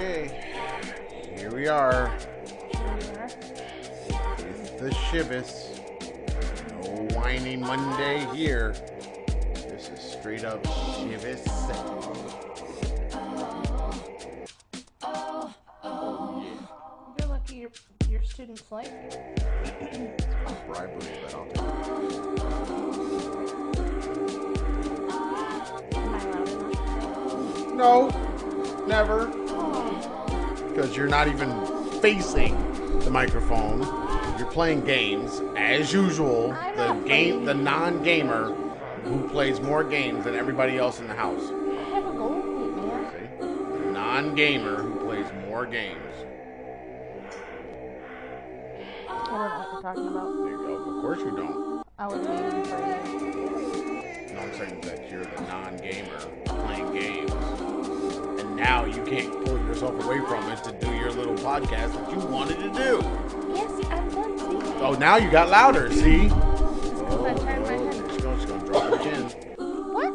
Okay, here we are. It's the Shivas. No whining Monday here. This is straight up Shivas. Oh, you're lucky your students like you. It's not bribery, but I'll take it. Am I loud enough? No, never. Because you're not even facing the microphone. You're playing games as usual. The non-gamer who plays more games than everybody else in the house. I have a gold plate, man. See? The non-gamer who plays more games. I don't know what you're talking about. There you go. Of course you don't. I was waiting for you. No, I'm saying that you're the non-gamer playing games. And now you can't pull yourself away from it to do your little podcast that you wanted to do. Yes, I'm done. See? Oh, now you got louder, see? I turned my head. She's gonna drop her chin. What?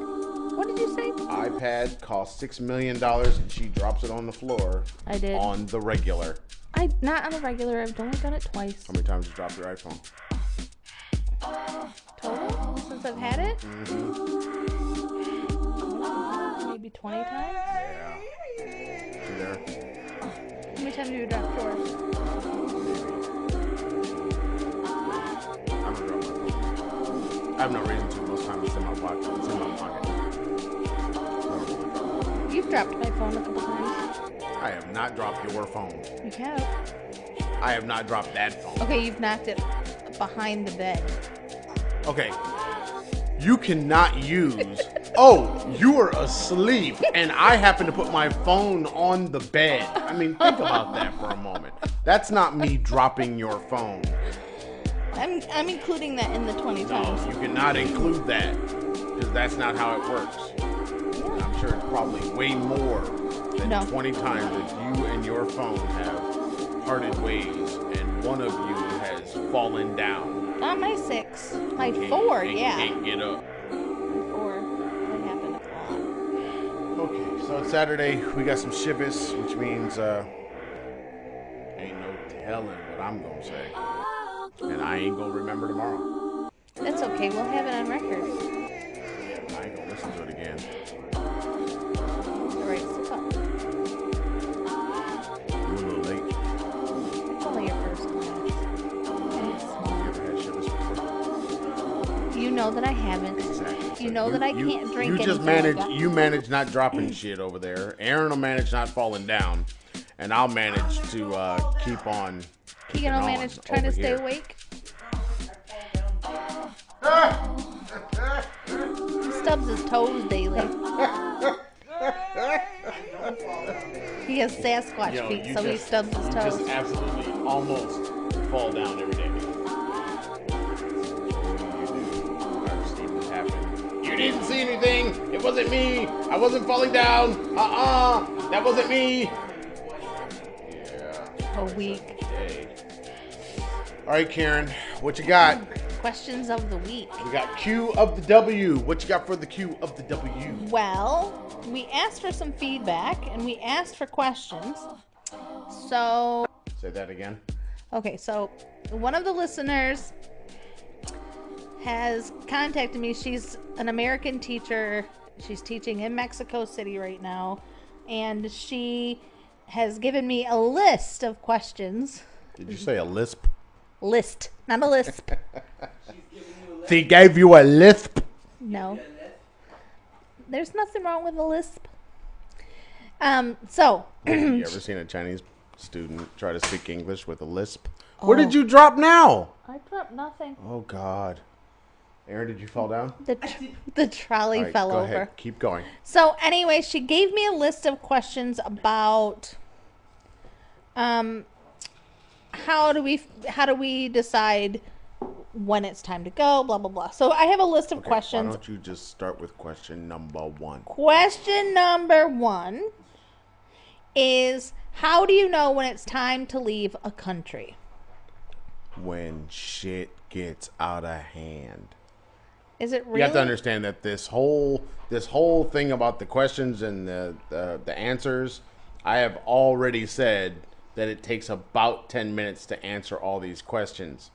What did you say? iPad costs $6 million and she drops it on the floor. I did. On the regular. Not on the regular. I've only done it twice. How many times you dropped your iPhone? Total? Since I've had it? Maybe 20 times? Yeah. You there? How many times have you dropped yours? I don't drop my phone. I have no reason to. Most times it's in my pocket. It's in my pocket. You've dropped my phone a couple times. I have not dropped your phone. You have. I have not dropped that phone. Okay, you've knocked it behind the bed. Okay. You cannot use... Oh, you were asleep and I happen to put my phone on the bed. I mean, think about that for a moment. That's not me dropping your phone. I'm including that in the 20 times. No, you cannot include that because that's not how it works. And I'm sure it's probably way more than 20 times that you and your phone have parted ways and one of you has fallen down. Not my 6. My 4, yeah. Can't get up. 4. That happened a lot. Okay, so it's Saturday. We got some shivas, which means ain't no telling what I'm gonna say. And I ain't gonna remember tomorrow. That's okay. We'll have it on record. Yeah, but I ain't gonna listen to it again. All right, sit up. You're a little late. It's only your first class. And it's small. You ever had shivas before? You know that I haven't. Exactly. You know that I can't drink You just anything manage. You manage not dropping shit over there. Aaron will manage not falling down, and I'll manage to keep on. Keegan will manage trying to stay awake. He stubs his toes daily. He has Sasquatch feet, so he stubs his You toes. just absolutely almost fall down every day. You didn't see anything. It wasn't me. I wasn't falling down. That wasn't me. Yeah. A week. All right, Karen, what you got? Questions of the week. We got Q of the W. What you got for the Q of the W? Well, we asked for some feedback and we asked for questions. So, Say that again. okay, so one of the listeners has contacted me. She's an American teacher. She's teaching in Mexico City right now. And she has given me a list of questions. Did you say a lisp? List, not a lisp. They gave you a lisp? No. There's nothing wrong with a lisp. So. You ever seen a Chinese student try to speak English with a lisp? Oh. Where did you drop now? I dropped nothing. Oh, God. Aaron, did you fall down? The trolley right, fell go over. Ahead. Keep going. So anyway, she gave me a list of questions about how do we decide when it's time to go, blah blah blah. So I have a list of questions. Why don't you just start with question number 1? Question number 1 is, how do you know when it's time to leave a country? When shit gets out of hand. Is it really? You have to understand that this whole thing about the questions and the answers, I have already said that it takes about 10 minutes to answer all these questions.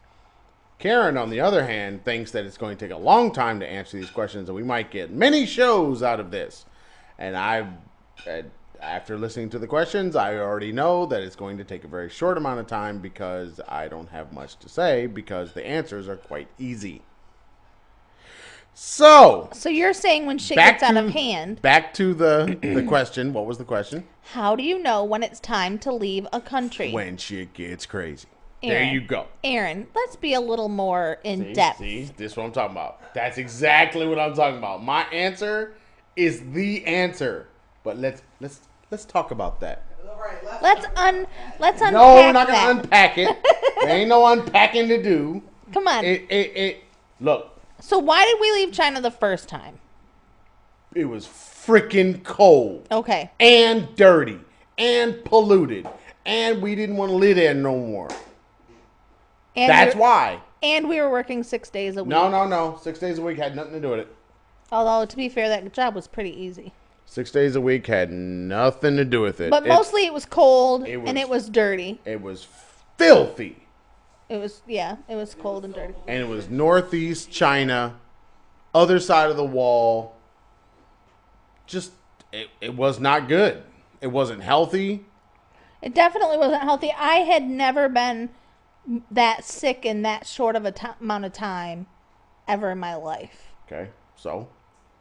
Karen, on the other hand, thinks that it's going to take a long time to answer these questions, and we might get many shows out of this. And after listening to the questions, I already know that it's going to take a very short amount of time because I don't have much to say because the answers are quite easy. So you're saying when shit gets out of hand. Back to the question. What was the question? How do you know when it's time to leave a country? When shit gets crazy. Aaron, there you go. Aaron, let's be a little more in depth. See, this is what I'm talking about. That's exactly what I'm talking about. My answer is the answer. But let's talk about that. Let's unpack. No, we're not gonna unpack it. There ain't no unpacking to do. Come on. Look. So why did we leave China the first time? It was freaking cold. Okay. And dirty. And polluted. And we didn't want to live there no more. And that's why. And we were working 6 days a week. No. 6 days a week had nothing to do with it. Although, to be fair, that job was pretty easy. 6 days a week had nothing to do with it. But mostly it was cold and it was dirty. It was filthy. It was cold and dirty. And it was northeast China, other side of the wall. Just, it was not good. It wasn't healthy. It definitely wasn't healthy. I had never been that sick in that short of amount of time ever in my life. Okay, so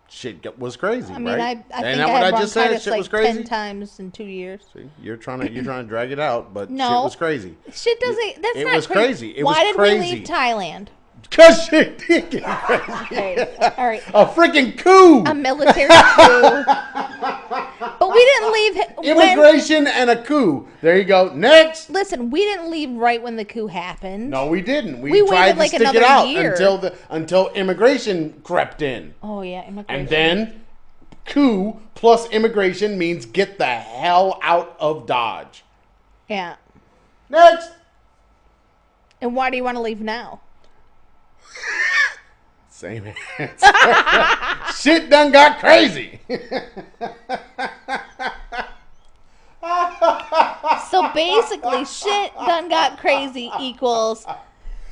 shit was crazy, I mean, right? I think I had bronchitis like 10 times in 2 years. See, you're trying to drag it out, but no, shit was crazy. Shit doesn't. That's it not was crazy. It Why was did crazy. we leave Thailand? Because shit did get crazy. Okay, all right. A freaking coup. A military coup. But we didn't leave. Immigration and a coup. There you go. Next. Listen, we didn't leave right when the coup happened. No, we didn't. We waited tried to like stick it another out year. until immigration crept in. Oh yeah, immigration. And then coup plus immigration means get the hell out of Dodge. Yeah. Next. And why do you want to leave now? Same answer. Shit done got crazy. So basically, shit done got crazy equals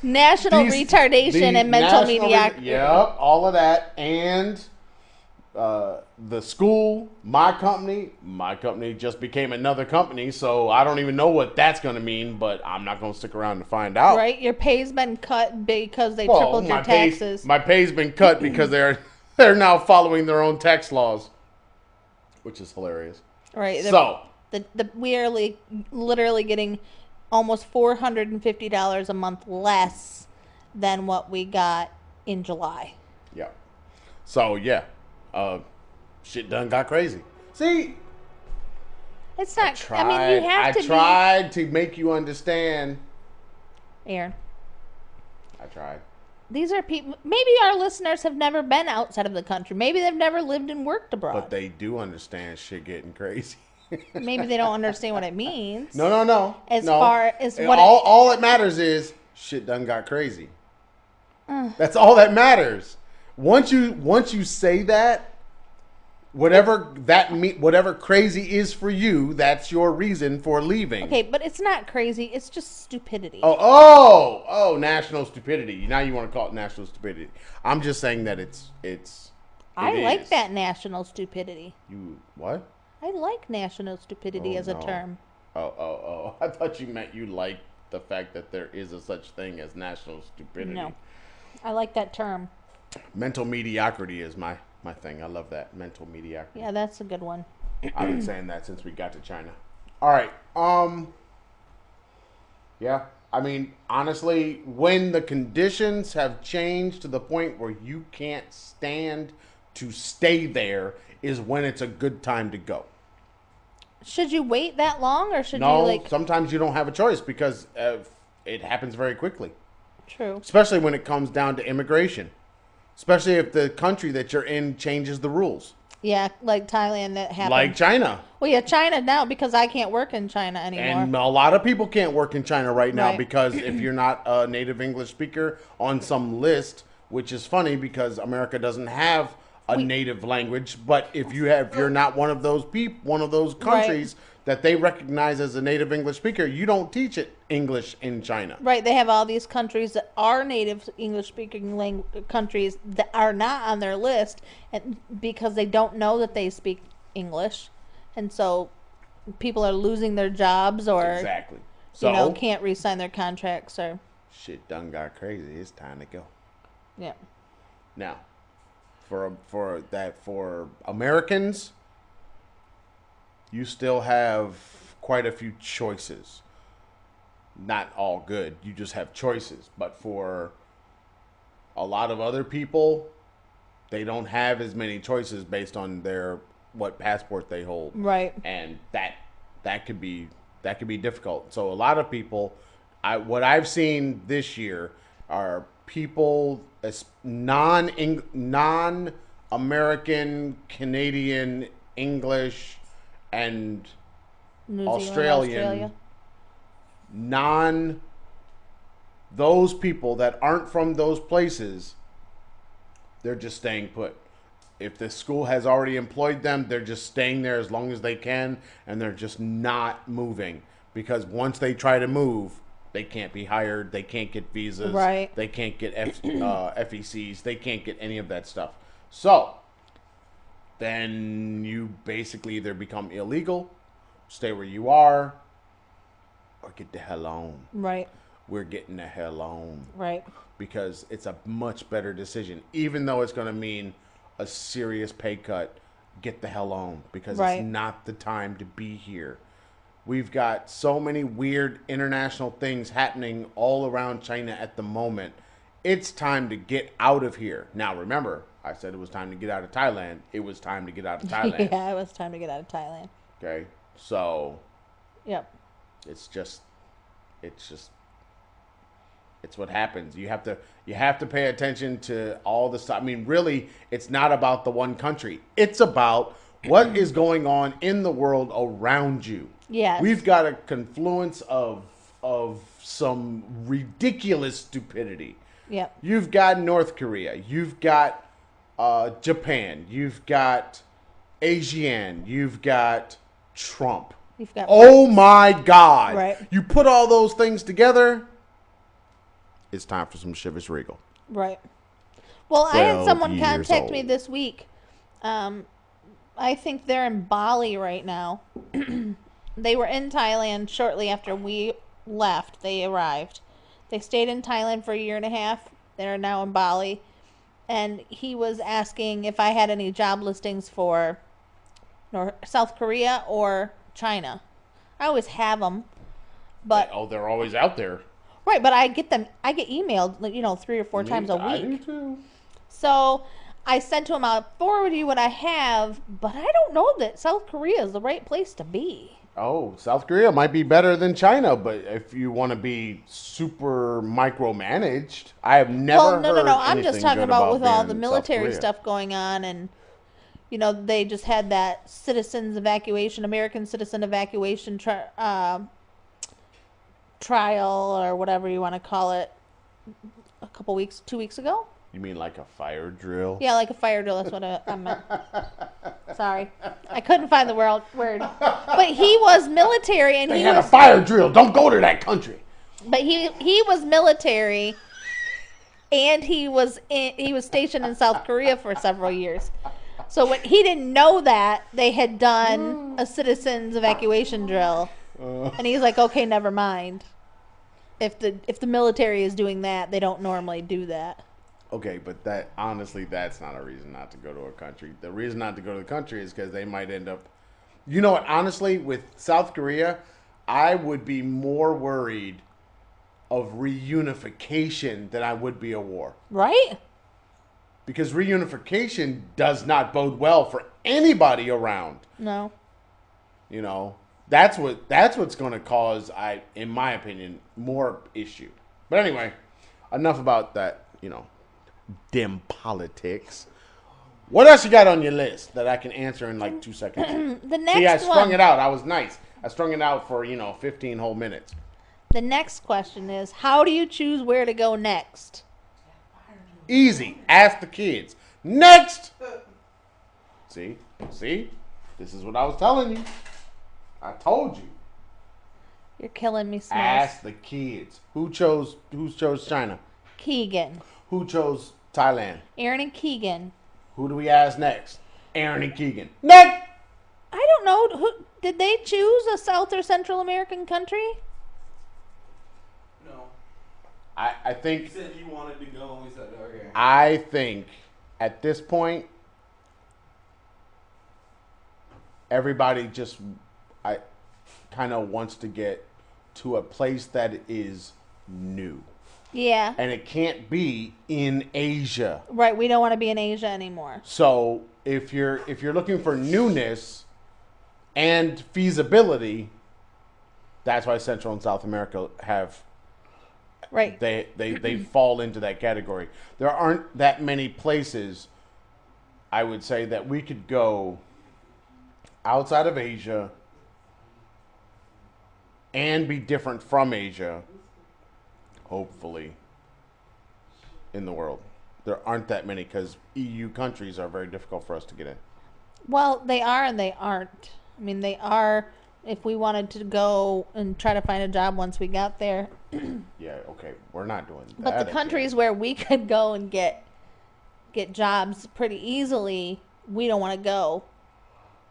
national retardation and mental mediocrity. Yep, all of that. And the school, my company just became another company, so I don't even know what that's going to mean, but I'm not going to stick around to find out. Right? Your pay's been cut because they tripled your taxes. My pay's been cut because they're now following their own tax laws, which is hilarious. Right. So we are literally getting almost $450 a month less than what we got in July. Yeah. So yeah. Shit done got crazy. See, it's not. I mean, you have to. I tried to make you understand. Aaron, I tried. These are people. Maybe our listeners have never been outside of the country. Maybe they've never lived and worked abroad. But they do understand shit getting crazy. Maybe they don't understand what it means. No. Far as what all that matters is shit done got crazy. That's all that matters. Once you say that, whatever crazy is for you, that's your reason for leaving. Okay, but it's not crazy. It's just stupidity. Oh, national stupidity. Now you want to call it national stupidity. I'm just saying that I like that national stupidity. You what? I like national stupidity as a term. Oh. I thought you meant you liked the fact that there is a such thing as national stupidity. No. I like that term. Mental mediocrity is my thing. I love that. Mental mediocrity. Yeah, that's a good one. I've been saying that since we got to China. All right. Yeah. I mean, honestly, when the conditions have changed to the point where you can't stand to stay there is when it's a good time to go. Should you wait that long or should No, you sometimes you don't have a choice because it happens very quickly. True. Especially when it comes down to immigration. Especially if the country that you're in changes the rules. Yeah, like Thailand that happened. Like China. Well, yeah, China now because I can't work in China anymore. And a lot of people can't work in China right now because if you're not a native English speaker on some list, which is funny because America doesn't have a native language, but if you're not one of those countries, that they recognize as a native English speaker, you don't teach it English in China. Right. They have all these countries that are native English speaking countries that are not on their list, and because they don't know that they speak English, and so people are losing their jobs or Exactly. So can't re-sign their contracts or shit done got crazy. It's time to go. yeah. Now, for Americans, you still have quite a few choices. Not all good. You just have choices. But for a lot of other people, they don't have as many choices based on what passport they hold. Right. And that could be difficult. So a lot of people, what I've seen this year are people non-American, Canadian, English, and New Zealand, Australian, those people that aren't from those places, they're just staying put. If the school has already employed them, they're just staying there as long as they can, and they're just not moving. Because once they try to move, they can't be hired, they can't get visas, right. They can't get FECs, they can't get any of that stuff. So, then you basically either become illegal, stay where you are, or get the hell on. Right. We're getting the hell on. Right. Because it's a much better decision. Even though it's going to mean a serious pay cut, get the hell on. Because It's not the time to be here. We've got so many weird international things happening all around China at the moment. It's time to get out of here. Now, remember, I said it was time to get out of Thailand. It was time to get out of Thailand. Yeah, it was time to get out of Thailand. Okay? So, yep. It's what happens. You have to pay attention to all the stuff. I mean, really, it's not about the one country. It's about what is going on in the world around you. Yes. We've got a confluence of some ridiculous stupidity. Yep. You've got North Korea. You've got Japan. You've got ASEAN. You've got Trump. You've got oh my God. Right. You put all those things together, it's time for some Chivas Regal. Right. Well, I had someone contact me this week. I think they're in Bali right now. They were in Thailand shortly after we left. They arrived. They stayed in Thailand for a year and a half. They're now in Bali. And he was asking if I had any job listings for South Korea or China. I always have them. But they're always out there. Right, but I get emailed, 3 or 4 times a week. I do too. So I said to him, I'll forward you what I have, but I don't know that South Korea is the right place to be. Oh, South Korea might be better than China, but if you want to be super micromanaged, I have never heard no. I'm just talking about with all the being military South Korea. stuff going on, and they just had that American citizen evacuation trial or whatever you want to call it, 2 weeks ago. You mean like a fire drill? Yeah, like a fire drill. That's what I meant. Sorry. I couldn't find the word. But he was military, and They had a fire drill. Don't go to that country. But he was military, and he was stationed in South Korea for several years. So when he didn't know that they had done a citizens evacuation drill, and he's like, okay, never mind. If the military is doing that, they don't normally do that. Okay, but that's not a reason not to go to a country. The reason not to go to the country is because they might end up... You know what? Honestly, with South Korea, I would be more worried of reunification than I would be a war. Right? Because reunification does not bode well for anybody around. No. That's what's going to cause, in my opinion, more issue. But anyway, enough about that, dim politics. What else you got on your list that I can answer in like 2 seconds? The next See, I strung one. it out. I was nice. I strung it out for, 15 whole minutes. The next question is, how do you choose where to go next? Easy. Ask the kids. Next. See? This is what I was telling you. I told you. You're killing me, Smalls. Ask the kids. Who chose China? Keegan. Who chose Thailand? Aaron and Keegan. Who do we ask next? Aaron and Keegan. Next! I don't know. Who did they choose a South or Central American country? No. I think... He said he wanted to go and we said, okay. I think at this point, everybody just kind of wants to get to a place that is new. Yeah. And it can't be in Asia. Right, we don't want to be in Asia anymore. So if you're looking for newness and feasibility, that's why Central and South America have right. They fall into that category. There aren't that many places, I would say, that we could go outside of Asia and be different from Asia, hopefully, in the world. There aren't that many because EU countries are very difficult for us to get in. Well, they are and they aren't. I mean, they are if we wanted to go and try to find a job once we got there. Yeah, okay, we're not doing that. But the countries where we could go and get jobs pretty easily, we don't want to go.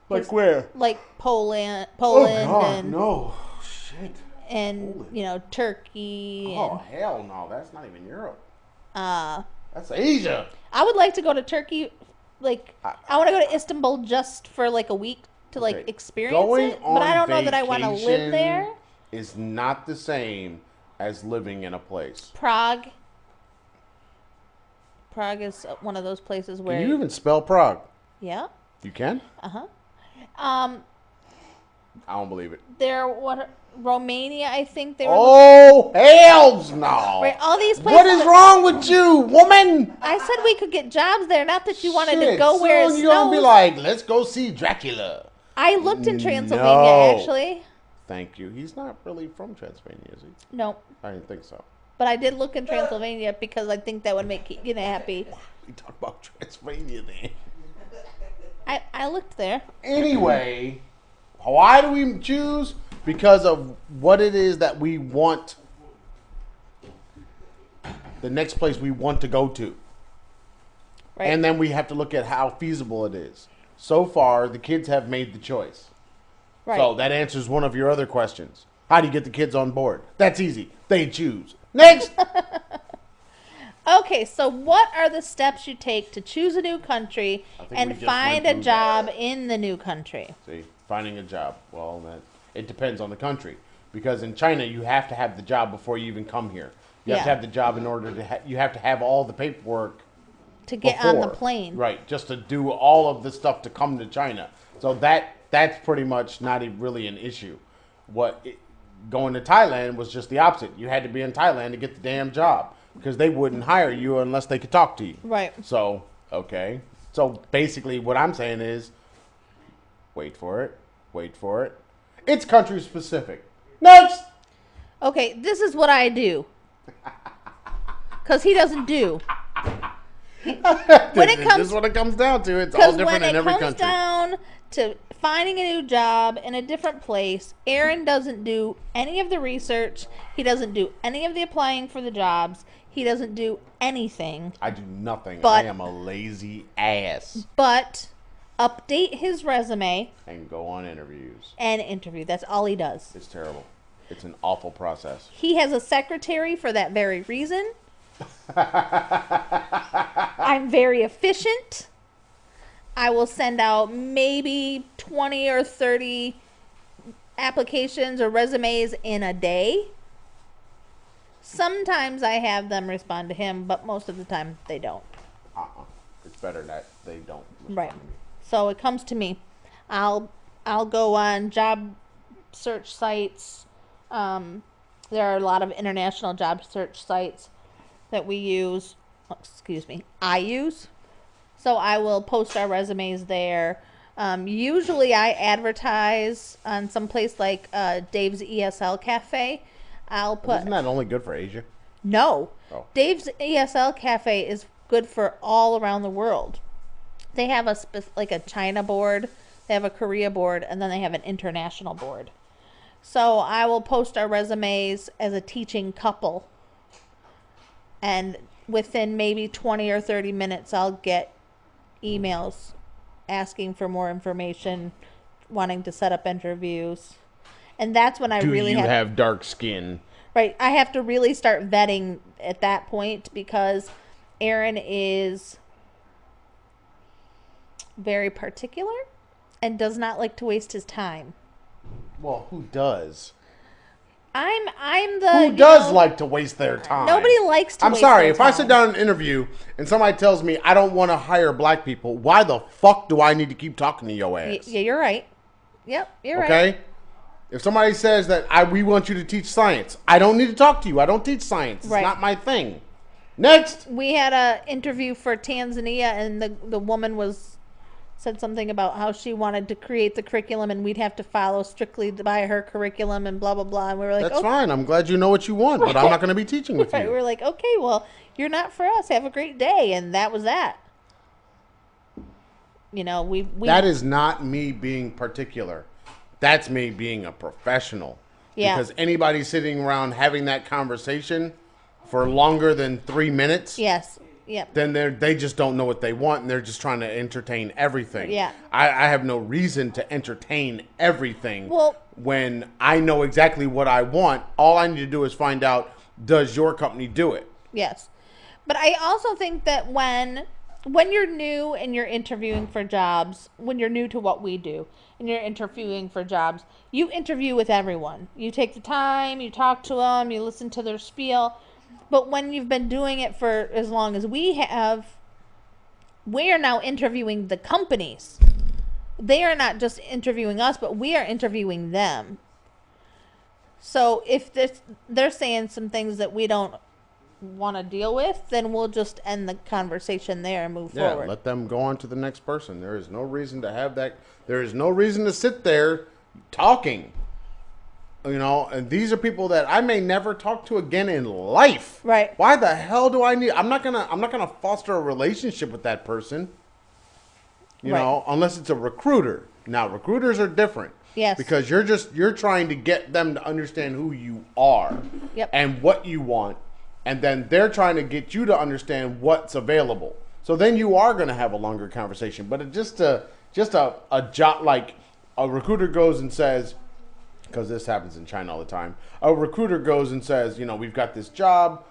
Like where? Like Poland Oh, God, and no. Shit. And Poland. you know, Turkey. Oh, hell no. That's not even Europe. And, that's Asia. I would like to go to Turkey. Like, I want to go to Istanbul just for like a week to like experience Going it. But I don't know that I want to live there. Is not the same as living in a place. Prague. Prague is one of those places where. Can you even spell Prague? Yeah. You can? Uh-huh. I don't believe it. Romania, I think they were. Oh, hells no. Right, all these places. What is wrong with you, woman? I said we could get jobs there, not that you wanted to go where it snows. You're going to be like, let's go see Dracula. I looked in Transylvania, actually. Thank you. He's not really from Transylvania, is he? No. I didn't think so. But I did look in Transylvania because I think that would make Keegan happy. We talk about Transylvania then. I looked there. Anyway, why do we choose? Because of what it is that we want. The next place we want to go to. Right. And then we have to look at how feasible it is. So far, the kids have made the choice. Right. So that answers one of your other questions. How do you get the kids on board? That's easy. They choose. Next! Okay, so what are the steps you take to choose a new country and find a job in the new country? See, finding a job. Well, it depends on the country. Because in China, you have to have the job before you even come here. You have to have the job in order to you have to have all the paperwork to get on the plane. Right, just to do all of the stuff to come to China. So that's pretty much not really an issue. Going to Thailand was just the opposite. You had to be in Thailand to get the damn job because they wouldn't hire you unless they could talk to you. Right. So, okay. So basically what I'm saying is wait for it. It's country specific. Next! Okay, this is what I do. Because he doesn't do. This is what it comes down to. It's all different in every country. When it comes down to finding a new job in a different place, Aaron doesn't do any of the research. He doesn't do any of the applying for the jobs. He doesn't do anything. I do nothing. I am a lazy ass. But update his resume. And go on interviews. That's all he does. It's terrible. It's an awful process. He has a secretary for that very reason. I'm very efficient. I will send out maybe 20 or 30 applications or resumes in a day. Sometimes I have them respond to him, but most of the time they don't. It's better that they don't. Right. So it comes to me. I'll go on job search sites. There are a lot of international job search sites that we use. I use. So I will post our resumes there. Usually I advertise on some place like Dave's ESL Cafe. Isn't that only good for Asia? No. Oh. Dave's ESL Cafe is good for all around the world. They have a China board They have a Korea board, and then they have an international board. So I will post our resumes as a teaching couple. And within maybe 20 or 30 minutes, I'll get emails asking for more information, wanting to set up interviews. And that's when I really have dark skin? Right. I have to really start vetting at that point because Aaron is very particular and does not like to waste his time. Well, who does? I'm the Who does like to waste their time? Nobody likes to waste I'm sorry, their if time. I sit down in an interview and somebody tells me I don't want to hire black people, why the fuck do I need to keep talking to your ass? Yeah, you're right. Yep, you're right. Okay? If somebody says that we want you to teach science, I don't need to talk to you. I don't teach science. It's not my thing. Next. We had an interview for Tanzania, and the woman said something about how she wanted to create the curriculum, and we'd have to follow strictly by her curriculum, and blah blah blah. And we were like, "That's fine. I'm glad you know what you want, but I'm not going to be teaching with you." We were like, "Okay, well, you're not for us. Have a great day," and that was that. You know, we that is not me being particular. That's me being a professional. Yeah. Because anybody sitting around having that conversation for longer than 3 minutes. Yes. Yep. Then they just don't know what they want, and they're just trying to entertain everything. Yeah. I have no reason to entertain everything. Well, when I know exactly what I want, all I need to do is find out, does your company do it? Yes. But I also think that when you're new and you're interviewing for jobs, when you're new to what we do and you're interviewing for jobs, you interview with everyone. You take the time, you talk to them, you listen to their spiel. But when you've been doing it for as long as we have, we are now interviewing the companies. They are not just interviewing us, but we are interviewing them. So if they're saying some things that we don't want to deal with, then we'll just end the conversation there and move forward. Yeah, let them go on to the next person. There is no reason to have that. There is no reason to sit there talking. You know, and these are people that I may never talk to again in life. Right. Why the hell do I need? I'm not gonna foster a relationship with that person. You know, unless it's a recruiter. Now, recruiters are different. Yes. Because you're trying to get them to understand who you are. Yep. And what you want, and then they're trying to get you to understand what's available. So then you are going to have a longer conversation. But it just a job, like a recruiter goes and says, because this happens in China all the time. A recruiter goes and says, you know, we've got this job.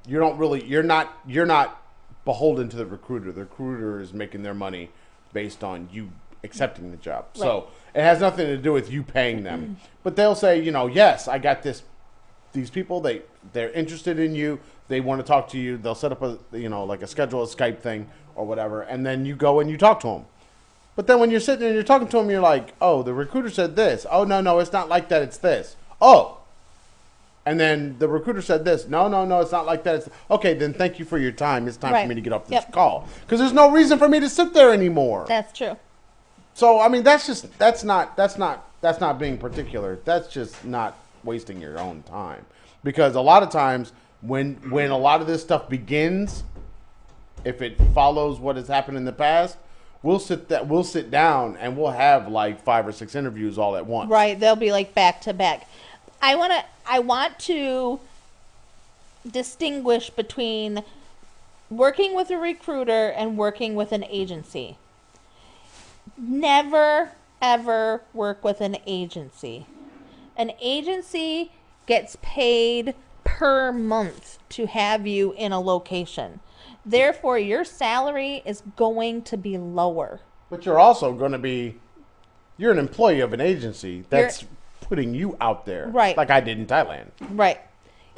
You're not beholden to the recruiter. The recruiter is making their money based on you accepting the job. Right. So it has nothing to do with you paying them. But they'll say, you know, yes, I got these people, they're interested in you. They want to talk to you. They'll set up like a schedule, a Skype thing or whatever. And then you go and you talk to them. But then when you're sitting there and you're talking to them, you're like, oh, the recruiter said this. Oh, no, it's not like that. It's this. Oh. And then the recruiter said this. No, it's not like that. It's okay, then thank you for your time. It's time for me to get off this call. Because there's no reason for me to sit there anymore. That's true. So, I mean, that's not being particular. That's just not wasting your own time. Because a lot of times when a lot of this stuff begins, if it follows what has happened in the past, we'll sit down and we'll have like 5 or 6 interviews all at once. Right, they'll be like back to back. I want to distinguish between working with a recruiter and working with an agency. Never ever work with an agency. An agency gets paid per month to have you in a location. Therefore, your salary is going to be lower. But you're also going to be, you're an employee of an agency that's putting you out there. Right. Like I did in Thailand. Right.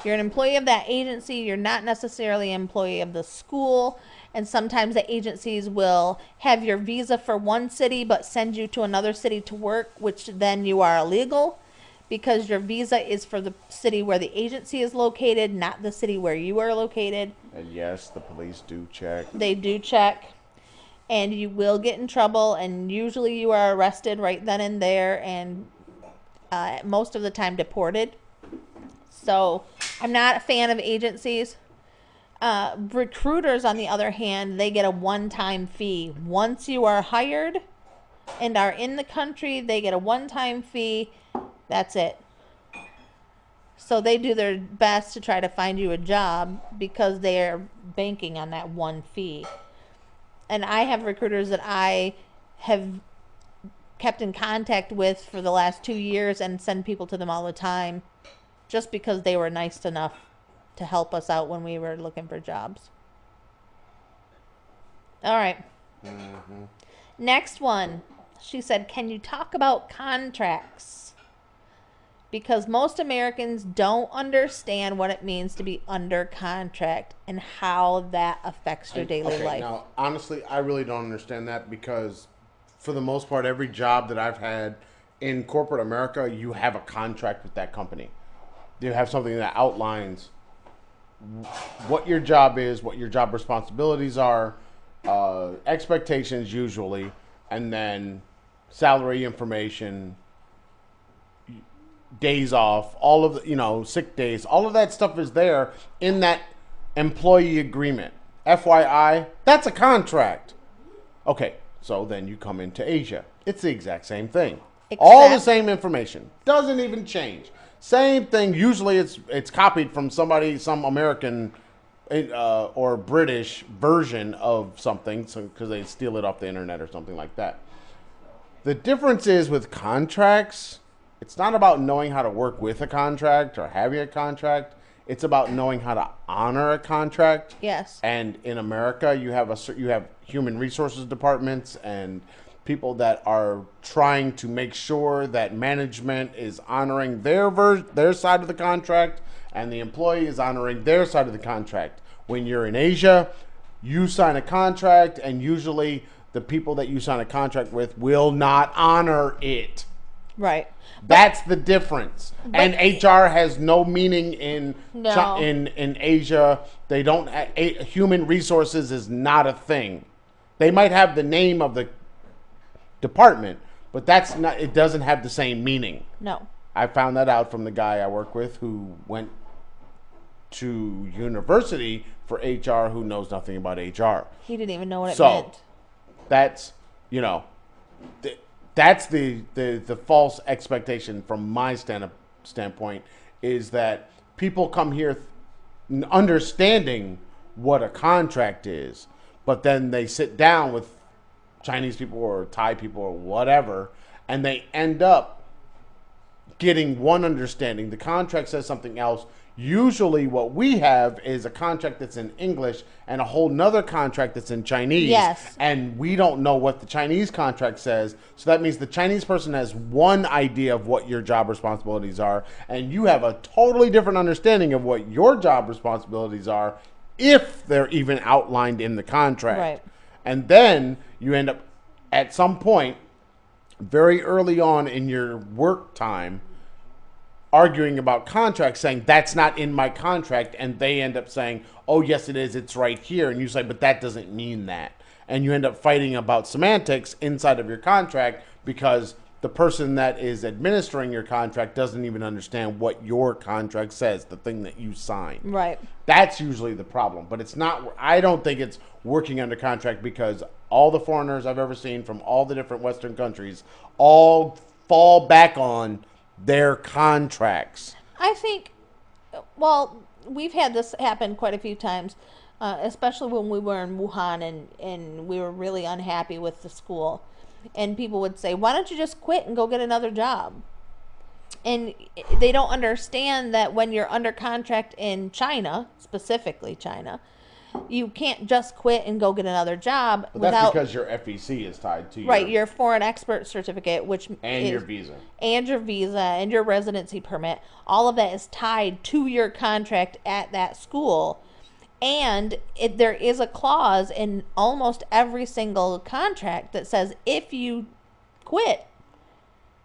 You're an employee of that agency. You're not necessarily an employee of the school. And sometimes the agencies will have your visa for one city but send you to another city to work, which then you are illegal because your visa is for the city where the agency is located, not the city where you are located. And yes, the police do check. They do check. And you will get in trouble. And usually you are arrested right then and there and most of the time deported. So I'm not a fan of agencies. Recruiters, on the other hand, they get a one-time fee. Once you are hired, and are in the country, they get a one-time fee. That's it. So they do their best to try to find you a job because they are banking on that one fee. And I have recruiters that I have kept in contact with for the last 2 years and send people to them all the time just because they were nice enough to help us out when we were looking for jobs. All right. Mm-hmm. Next one. She said, can you talk about contracts? Because most Americans don't understand what it means to be under contract and how that affects your daily life. Now, honestly, I really don't understand that because for the most part, every job that I've had in corporate America, you have a contract with that company. You have something that outlines what your job is, what your job responsibilities are, expectations usually, and then salary information, days off, all of the, sick days, all of that stuff is there in that employee agreement. FYI, that's a contract. Okay, so then you come into Asia. It's the exact same thing. All the same information. Doesn't even change. Same thing. Usually it's copied from some American or British version of something, because they steal it off the internet or something like that. The difference is with contracts, it's not about knowing how to work with a contract or having a contract. It's about knowing how to honor a contract. Yes. And in America, you have human resources departments and people that are trying to make sure that management is honoring their side of the contract and the employee is honoring their side of the contract. When you're in Asia, you sign a contract, and usually the people that you sign a contract with will not honor it. Right. That's the difference. And HR has no meaning in Asia. They don't. Human resources is not a thing. They might have the name of the department, but that's not. It doesn't have the same meaning. No. I found that out from the guy I work with who went to university for HR, who knows nothing about HR. He didn't even know what it meant. That's that's the false expectation from my standpoint, is that people come here understanding what a contract is, but then they sit down with Chinese people or Thai people or whatever, and they end up getting one understanding. The contract says something else. Usually what we have is a contract that's in English and a whole nother contract that's in Chinese. Yes. And we don't know what the Chinese contract says. So that means the Chinese person has one idea of what your job responsibilities are, and you have a totally different understanding of what your job responsibilities are, if they're even outlined in the contract. Right. And then you end up at some point very early on in your work time arguing about contracts, saying that's not in my contract, and they end up saying, oh yes it is, it's right here, and you say, but that doesn't mean that, and you end up fighting about semantics inside of your contract because the person that is administering your contract doesn't even understand what your contract says, the thing that you sign. Right. That's usually the problem, but it's not. I don't think it's working under contract, because all the foreigners I've ever seen from all the different Western countries all fall back on their contracts. I think, well, we've had this happen quite a few times, especially when we were in Wuhan and we were really unhappy with the school. And people would say, why don't you just quit and go get another job? And they don't understand that when you're under contract in China, specifically China, you can't just quit and go get another job. But that's because your FEC is tied to your foreign expert certificate, your visa. And your visa and your residency permit. All of that is tied to your contract at that school. And there is a clause in almost every single contract that says if you quit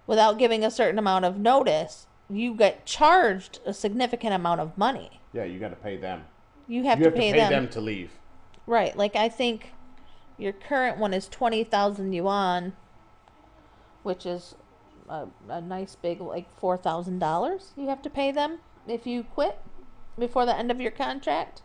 without giving a certain amount of notice, you get charged a significant amount of money. Yeah, you got to pay them. You have to pay them to leave. Right. Like, I think your current one is 20,000 yuan, which is a nice big, like, $4,000 you have to pay them if you quit before the end of your contract.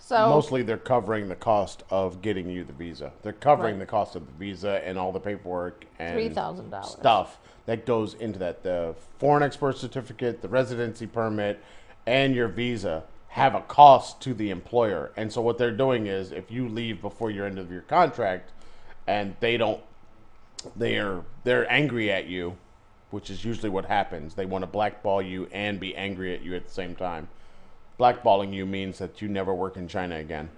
So mostly they're covering the cost of getting you the visa. They're covering the cost of the visa and all the paperwork and $3,000 stuff that goes into that. The foreign export certificate, the residency permit, and your visa have a cost to the employer. And so what they're doing is, if you leave before your end of your contract and they're angry at you, which is usually what happens. They want to blackball you and be angry at you at the same time. Blackballing you means that you never work in China again.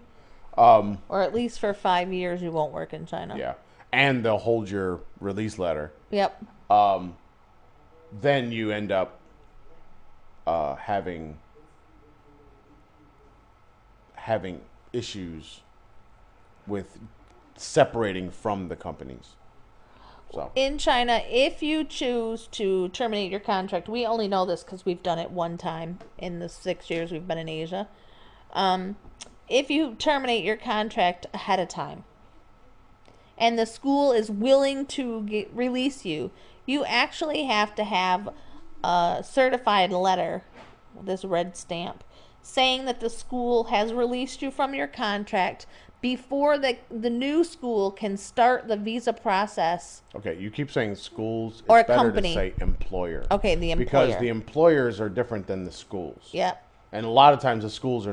Or at least for 5 years you won't work in China. Yeah. And they'll hold your release letter. Yep. Then you end up having issues with separating from the companies. So in China, if you choose to terminate your contract, we only know this because we've done it one time in the 6 years we've been in Asia. If you terminate your contract ahead of time and the school is willing to release you, you actually have to have a certified letter, this red stamp, saying that the school has released you from your contract before the new school can start the visa process. Okay, you keep saying schools. It's or a better company. to say employer. Okay, the employer. Because the employers are different than the schools. Yep. And a lot of times the schools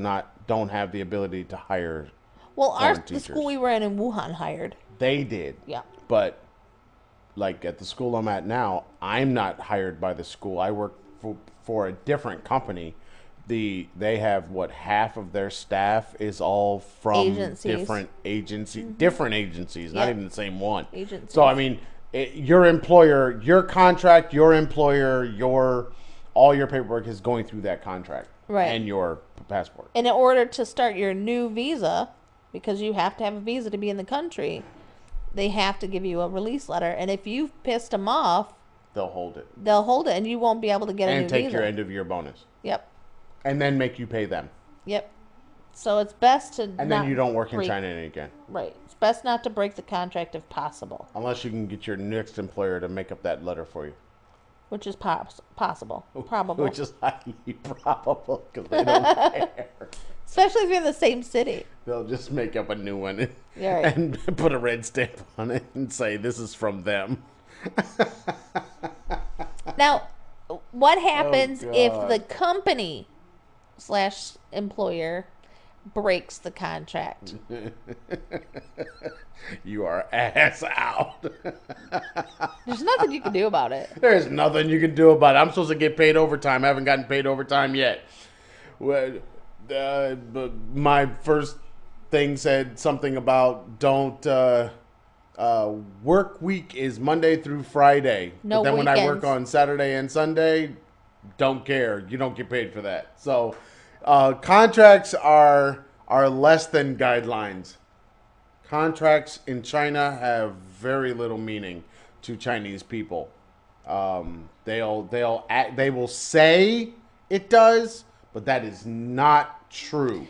don't have the ability to hire. Well, the school we were in Wuhan hired. They did. Yeah. But like at the school I'm at now, I'm not hired by the school. I work for a different company. They have half of their staff is all from different agencies, not even the same one. Agencies. So I mean, your employer, your contract, your employer, all your paperwork is going through that contract, right, and your passport. And in order to start your new visa, because you have to have a visa to be in the country, they have to give you a release letter. And if you've pissed them off, they'll hold it. And you won't be able to get a new visa. And take your end of year bonus. Yep. And then make you pay them. Yep. So it's best to and then you don't work in China again. Right. It's best not to break the contract if possible. Unless you can get your next employer to make up that letter for you. Which is possible. Probable. Which is highly probable because they don't care. Especially if you're in the same city. They'll just make up a new one right. and put a red stamp on it and say, this is from them. Now, what happens if the company / employer breaks the contract? You are ass out. There's nothing you can do about it. There's nothing you can do about it. I'm supposed to get paid overtime. I haven't gotten paid overtime yet. Well, but my first thing said something about work week is Monday through Friday. No but then weekends. When I work on Saturday and Sunday, don't care. You don't get paid for that. So contracts are less than guidelines. Contracts in China have very little meaning to Chinese people. They will say it does, but that is not true.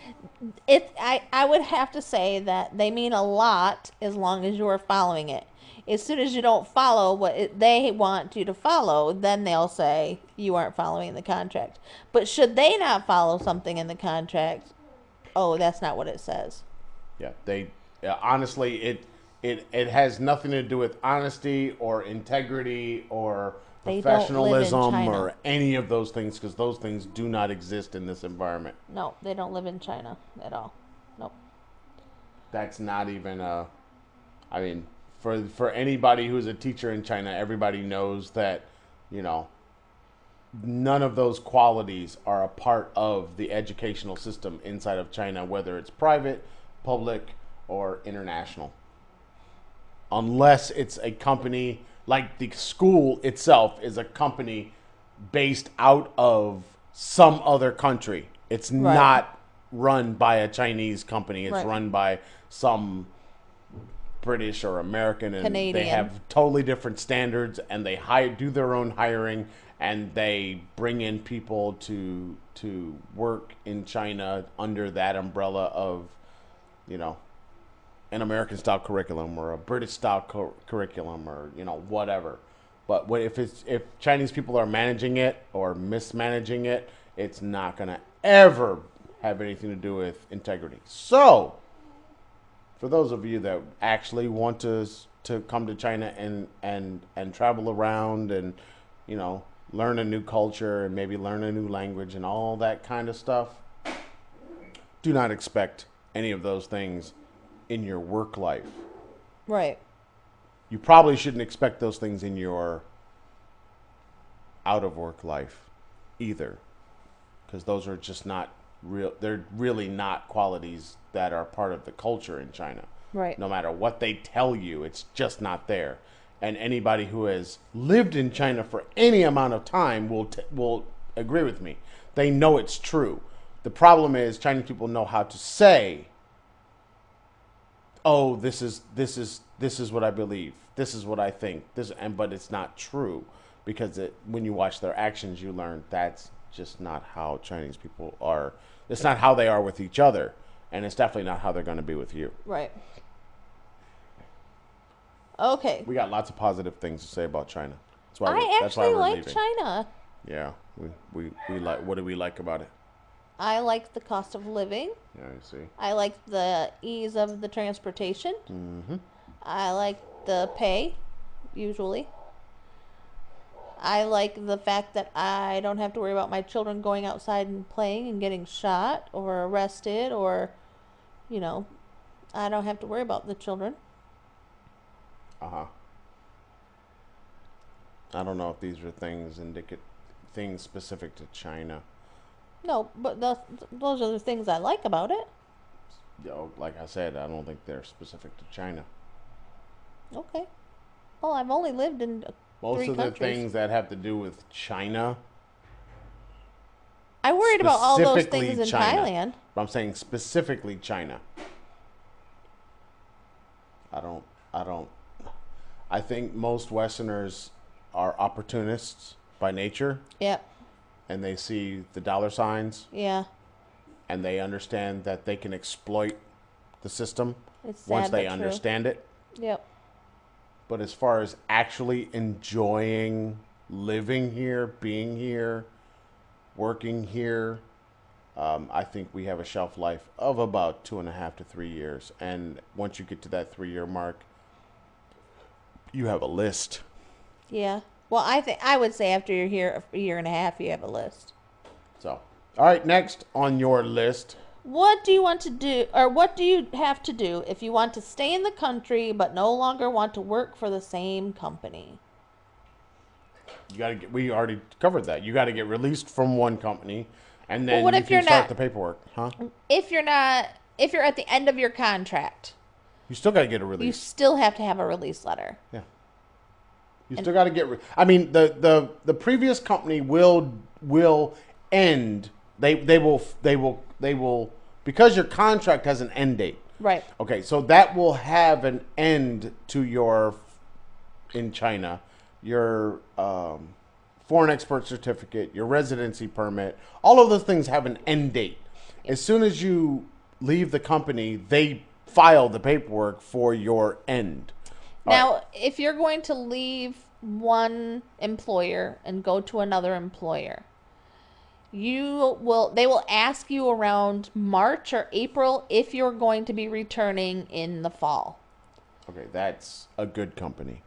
I would have to say that they mean a lot as long as you are following it. As soon as you don't follow what they want you to follow, then they'll say you aren't following the contract. But should they not follow something in the contract, that's not what it says. Yeah, honestly, it has nothing to do with honesty or integrity or professionalism or any of those things, because those things do not exist in this environment. No, they don't live in China at all. Nope. That's not even for anybody who's a teacher in China, everybody knows that, none of those qualities are a part of the educational system inside of China, whether it's private, public, or international. Unless it's a company, like the school itself is a company based out of some other country. It's not run by a Chinese company. It's run by some British or American, and Canadian. They have totally different standards, and they do their own hiring, and they bring in people to work in China under that umbrella of, an American-style curriculum or a British-style curriculum or, whatever. But if Chinese people are managing it or mismanaging it, it's not going to ever have anything to do with integrity. So, for those of you that actually want to come to China and travel around and, you know, learn a new culture and maybe learn a new language and all that kind of stuff, do not expect any of those things in your work life. Right. You probably shouldn't expect those things in your out of work life either, because those are just not real. They're really not qualities that are part of the culture in China. Right. No matter what they tell you, it's just not there. And anybody who has lived in China for any amount of time will agree with me. They know it's true. The problem is Chinese people know how to say, "Oh, this is what I believe. This is what I think." But it's not true, because when you watch their actions, you learn that's just not how Chinese people are. It's not how they are with each other, and it's definitely not how they're going to be with you. Right. Okay. We got lots of positive things to say about China. That's why I like leaving. China. Yeah, we like. What do we like about it? I like the cost of living. Yeah, I see. I like the ease of the transportation. Mm-hmm. I like the pay, usually. I like the fact that I don't have to worry about my children going outside and playing and getting shot or arrested, or, you know, I don't have to worry about the children. Uh-huh. I don't know if these are things specific to China. No, but those are the things I like about it. Like I said, I don't think they're specific to China. Okay. Well, I've only lived in most 3 of countries. The things that have to do with China. I worried about all those things in Thailand. But I'm saying specifically China. I think most Westerners are opportunists by nature. Yep. And they see the dollar signs. Yeah. And they understand that they can exploit the system once they understand it. Yep. But as far as actually enjoying living here, being here, working here, I think we have a shelf life of about 2.5 to 3 years. And once you get to that 3-year mark, you have a list. Yeah. Well, I would say after you're here a year and a half, you have a list. So, all right, next on your list. What do you want to do, or what do you have to do if you want to stay in the country but no longer want to work for the same company? We already covered that. You got to get released from one company, and then you can start the paperwork, huh? If you're at the end of your contract, you still got to get a release. You still have to have a release letter. Yeah. You still got to get. I mean, the previous company will end. They will because your contract has an end date. Right. Okay, so that will have an end to your in China, your foreign export certificate, your residency permit. All of those things have an end date. Yep. As soon as you leave the company, they file the paperwork for your end. Now, if you're going to leave one employer and go to another employer, they will ask you around March or April if you're going to be returning in the fall. Okay, that's a good company.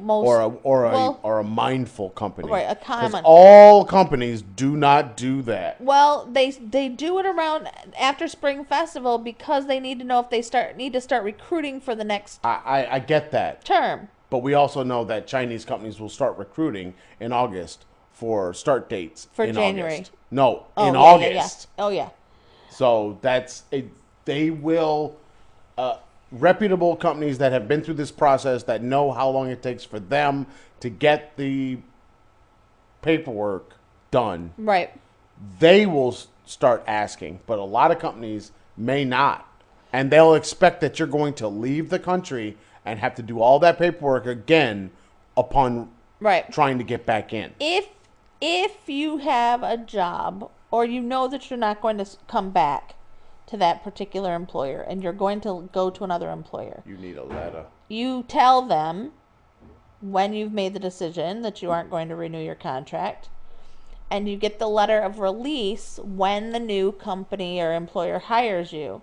Or a mindful company. Right, a common. Because all companies do not do that. Well, they do it around after Spring Festival because they need to know if they need to start recruiting for the next I get that term. But we also know that Chinese companies will start recruiting in August for start dates for in January. August. No, in August. Yeah. Oh yeah. So they will. Reputable companies that have been through this process, that know how long it takes for them to get the paperwork done. Right. They will start asking, but a lot of companies may not. And they'll expect that you're going to leave the country and have to do all that paperwork again upon trying to get back in. If you have a job or you know that you're not going to come back to that particular employer and you're going to go to another employer, you need a letter. You tell them when you've made the decision that you aren't going to renew your contract, and you get the letter of release when the new company or employer hires you.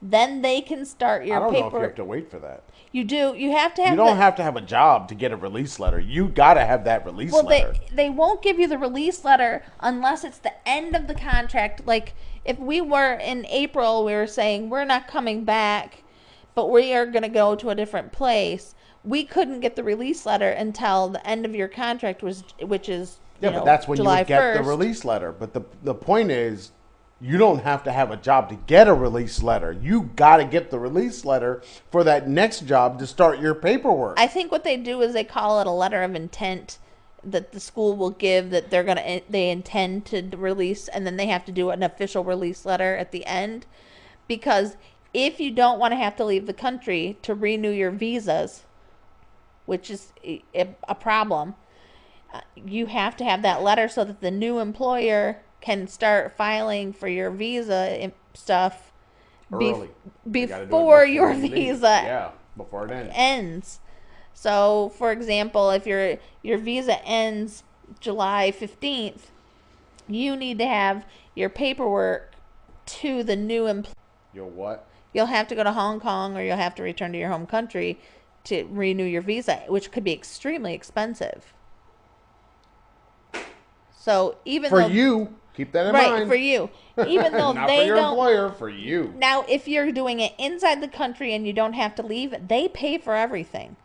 Then they can start your paperwork. I don't know if you have to wait for that. You do. You have to have. You don't have to have a job to get a release letter. You got to have that release letter. Well, they won't give you the release letter unless it's the end of the contract. Like if we were in April, we were saying we're not coming back, but we are going to go to a different place. We couldn't get the release letter until the end of your contract which is but that's when July you would get 1st. the release letter. But the point is, you don't have to have a job to get a release letter. You got to get the release letter for that next job to start your paperwork. I think what they do is they call it a letter of intent that the school will give that they intend to release, and then they have to do an official release letter at the end. Because if you don't want to have to leave the country to renew your visas, which is a problem, you have to have that letter so that the new employer can start filing for your visa stuff before your visa before it ends. So, for example, if your visa ends July 15th, you need to have your paperwork to the new employer. Your what? You'll have to go to Hong Kong or you'll have to return to your home country to renew your visa, which could be extremely expensive. So even for you, keep that in mind. Right, for you. Even though not they for your don't, employer, for you. Now, if you're doing it inside the country and you don't have to leave, they pay for everything.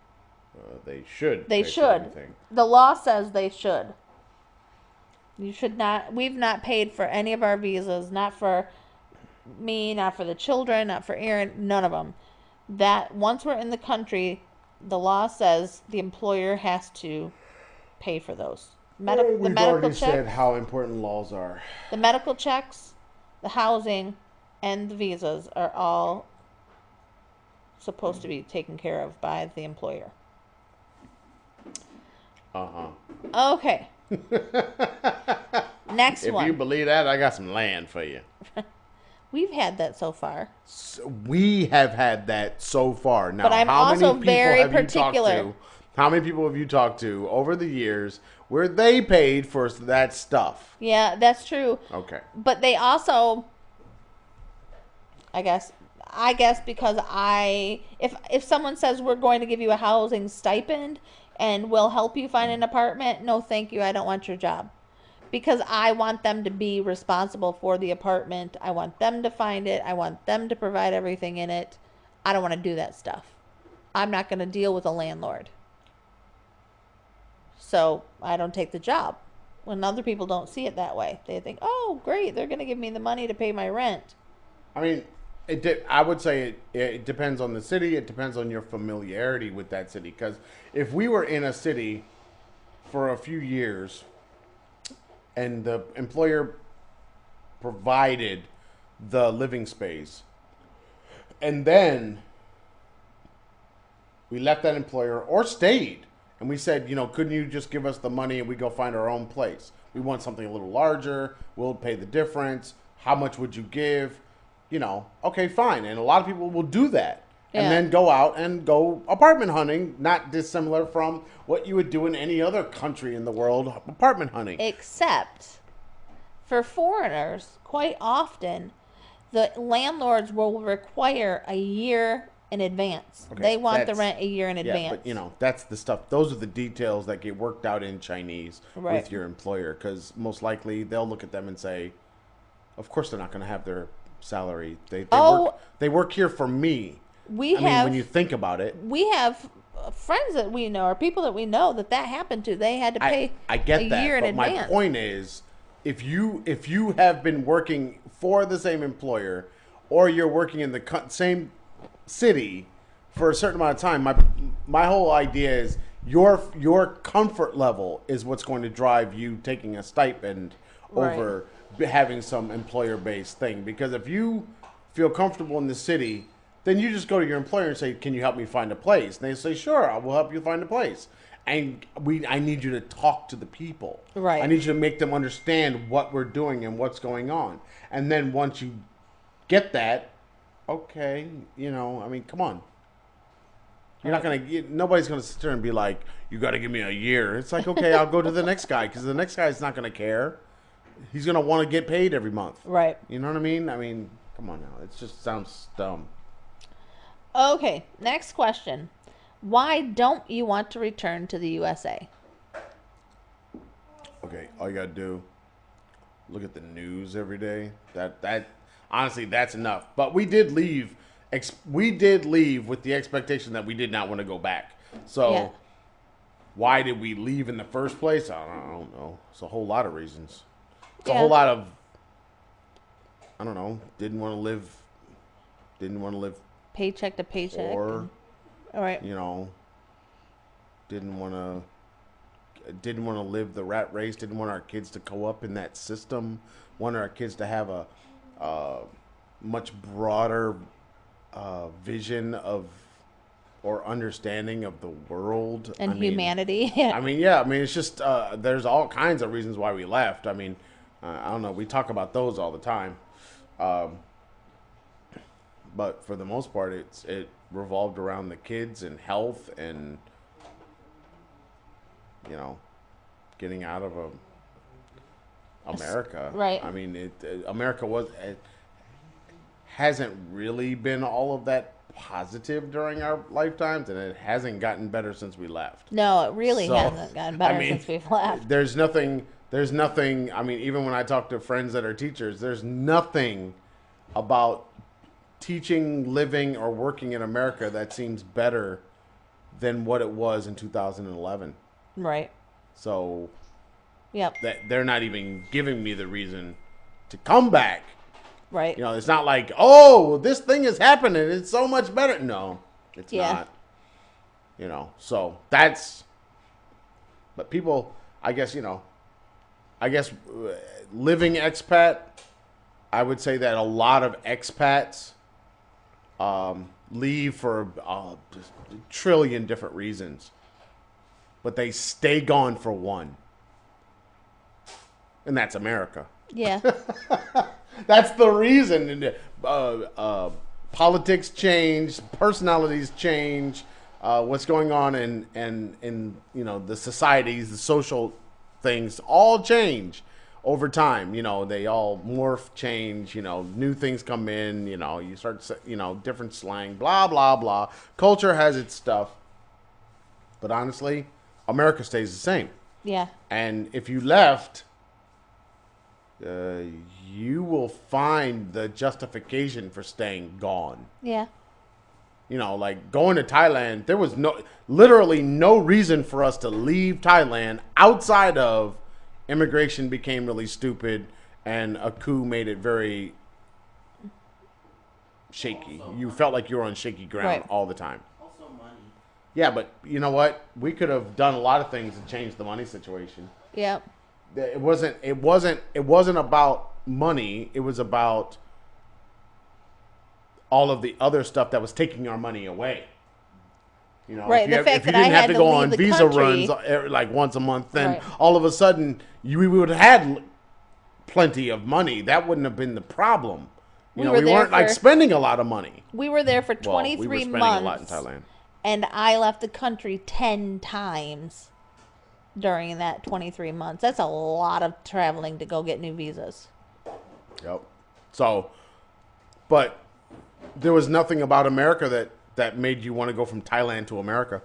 They should. They should. The law says they should. You should not. We've not paid for any of our visas. Not for me. Not for the children. Not for Aaron. None of them. That once we're in the country, the law says the employer has to pay for those. We've already said how important laws are. The medical checks, the housing, and the visas are all supposed to be taken care of by the employer. Okay. Next one. If you believe that, I got some land for you. We've had that so far. We have had that so far. Now, but I'm also very particular. How many people have you talked to over the years where they paid for that stuff? Yeah, that's true. Okay. But they also, I guess because if someone says we're going to give you a housing stipend and we'll help you find an apartment, no thank you, I don't want your job. Because I want them to be responsible for the apartment. I want them to find it. I want them to provide everything in it. I don't want to do that stuff. I'm not going to deal with a landlord. So I don't take the job. When other people don't see it that way, they think, oh, great, they're going to give me the money to pay my rent. I mean, I would say it depends on the city. It depends on your familiarity with that city. Because if we were in a city for a few years and the employer provided the living space, and then we left that employer or stayed, and we said, couldn't you just give us the money and we go find our own place? We want something a little larger. We'll pay the difference. How much would you give? Okay, fine. And a lot of people will do that. Yeah. And then go out and go apartment hunting, not dissimilar from what you would do in any other country in the world, apartment hunting. Except for foreigners, quite often, the landlords will require a year in advance. Okay, they want the rent a year in advance. But that's the stuff. Those are the details that get worked out in Chinese with your employer, because most likely they'll look at them and say, of course they're not going to have their salary. They work here for me. When you think about it, we have friends that we know or people that we know that happened to. They had to pay I get a that, year in but advance. My point is, if you have been working for the same employer, or you're working in the same city for a certain amount of time, my whole idea is your comfort level is what's going to drive you taking a stipend over having some employer-based thing. Because if you feel comfortable in the city, then you just go to your employer and say, can you help me find a place? And they say, sure, I will help you find a place. And I need you to talk to the people. Right. I need you to make them understand what we're doing and what's going on. And then once you get that, okay, come on. Nobody's gonna sit there and be like, you got to give me a year. It's like, okay, I'll go to the next guy because the next guy's not gonna care. He's gonna want to get paid every month. Right. You know what I mean? I mean, come on now. It just sounds dumb. Okay, next question. Why don't you want to return to the USA? Okay, all you gotta do, look at the news every day. That honestly, that's enough. But we did leave. We did leave with the expectation that we did not want to go back. So, why did we leave in the first place? I don't know. It's a whole lot of reasons. It's a whole lot of, I don't know. Didn't want to live paycheck to paycheck. Or, all right. You know, didn't want to live the rat race. Didn't want our kids to go up in that system. Wanted our kids to have a much broader vision of or understanding of the world and humanity. I mean, it's just there's all kinds of reasons why we left. I mean, I don't know. We talk about those all the time, but for the most part, it revolved around the kids and health and getting out of America. Right. I mean, America hasn't really been all of that positive during our lifetimes, and it hasn't gotten better since we left. No, it really hasn't gotten better since we've left. There's nothing, I mean, even when I talk to friends that are teachers, there's nothing about teaching, living, or working in America that seems better than what it was in 2011. Right. So, yep. They're not even giving me the reason to come back. Right. It's not like, oh, this thing is happening. It's so much better. No, it's not. So that's, but people, I guess living expat, I would say that a lot of expats leave for just a trillion different reasons, but they stay gone for one, and that's America. Yeah. That's the reason. Politics change, personalities change, what's going on in the societies, the social things all change over time. They all morph, change. New things come in. You start different slang, blah blah blah. Culture has its stuff, but honestly, America stays the same. Yeah. And if you left, you will find the justification for staying gone. Yeah. Like going to Thailand, there was literally no reason for us to leave Thailand outside of immigration became really stupid and a coup made it very shaky. You felt like you were on shaky ground all the time. Also money. Yeah, but you know what? We could have done a lot of things to change the money situation. Yeah. It wasn't about money. It was about all of the other stuff that was taking our money away. Right. If you didn't have to go on visa runs like once a month, then all of a sudden we would have had plenty of money. That wouldn't have been the problem. We weren't like spending a lot of money. We were there for 23 we were spending months. a lot in Thailand. And I left the country 10 times during that 23 months. That's a lot of traveling to go get new visas. Yep. So, but there was nothing about America that made you want to go from Thailand to America.